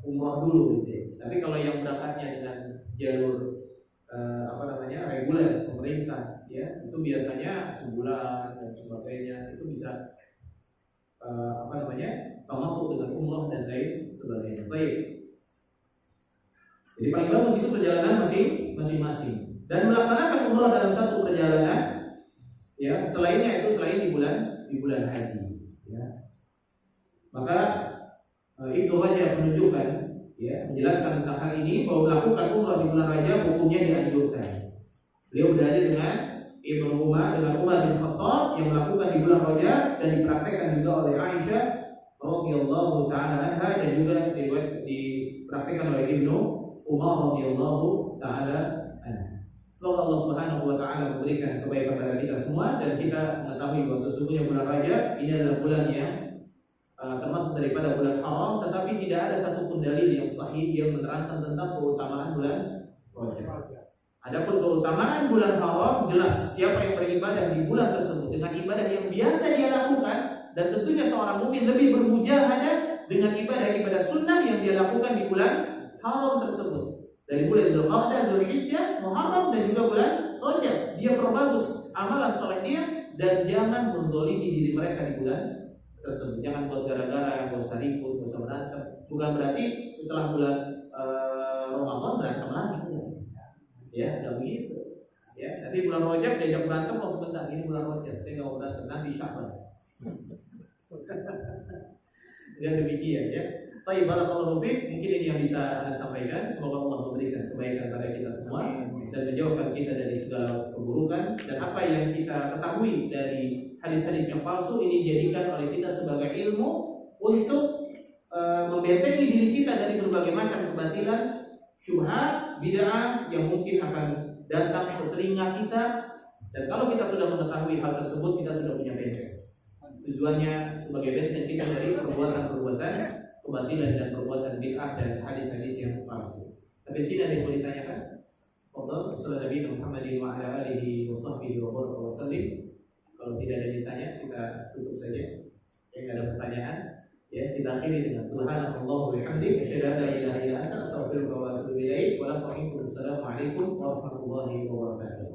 umrah dulu gitu ya. Tapi kalau yang berangkatnya dengan jalur reguler pemerintah, ya, itu biasanya sebulan dan sebagainya, itu bisa tamattu dengan umrah dan lain sebagainya. Baik. Jadi paling bagus itu perjalanan masing-masing dan melaksanakan umrah dalam satu perjalanan, ya, selainnya itu selain di bulan haji, ya. Maka Ibnu Rajab menunjukkan, ya, menjelaskan tentang hal ini bahwa melakukan umrah di bulan Rajab hukumnya dianjurkan. Beliau berdalil dengan Ibnu Umar bin Khattab yang melakukan di bulan Rajab dan dipraktekkan juga oleh Aisyah radhiyallahu taala anha dan juga dipraktekkan oleh Ibnu Umar radhiyallahu taala anha. Semoga Allah Subhanahu wa taala memberikan kebaikan pada kita semua dan kita mengetahui bahwa sesungguhnya bulan Rajab ini adalah bulan yang termasuk daripada bulan haram, tetapi tidak ada satupun dalil yang sahih yang menerangkan tentang keutamaan bulan Rajab. Adapun keutamaan bulan haram jelas, siapa yang beribadah di bulan tersebut dengan ibadah yang biasa dia lakukan, dan tentunya seorang mukmin lebih bermujahadah dengan ibadah-ibadah sunnah yang dia lakukan di bulan haram tersebut. Dari bulan Zulqa'dah, Zulhijjah, Muharram dan juga bulan Rajab, dia perbagus amalan soleh dia dan jangan menzalimi diri mereka di bulan tersebut. Jangan buat gara-gara, gak usah ribut, gak usah berantem. Bukan berarti setelah bulan Ramadan berantem lagi, ya, enggak begitu. Ya, nanti bulan Rajab diajak berantem, oh sebentar, ini bulan Rajab, saya enggak mau berantem, nanti Sya'ban. Dan demikian, ya. Baik, barakallahu fiik. Mungkin ini yang bisa Anda sampaikan. Semoga Allah memberikan kebaikan pada kita semua dan menjauhkan kita dari segala keburukan, dan apa yang kita ketahui dari hadis-hadis yang palsu ini jadikan oleh kita sebagai ilmu untuk membentengi diri kita dari berbagai macam kebatilan, syubhat, bid'ah yang mungkin akan datang ke telinga kita. Dan kalau kita sudah mengetahui hal tersebut, kita sudah punya benteng. Tujuannya sebagai benteng kita dari perbuatan-perbuatan kebatilan dan perbuatan bid'ah dan hadis-hadis yang palsu. Tapi di sini ada yang mau ditanyakan? Fadhal, sallallahu Nabi Muhammad wa ala alihi wa sahbihi wa baraka wa sallim. Kalau tidak ada yang ditanya, kita tutup saja. Yang ada pertanyaan, ya, kita akhiri dengan subhanallah wa bihamdihi asyhadu an la ilaha illa anta astaghfiruka wa atubu ilaik. Wa assalamu alaikum warahmatullahi wabarakatuh.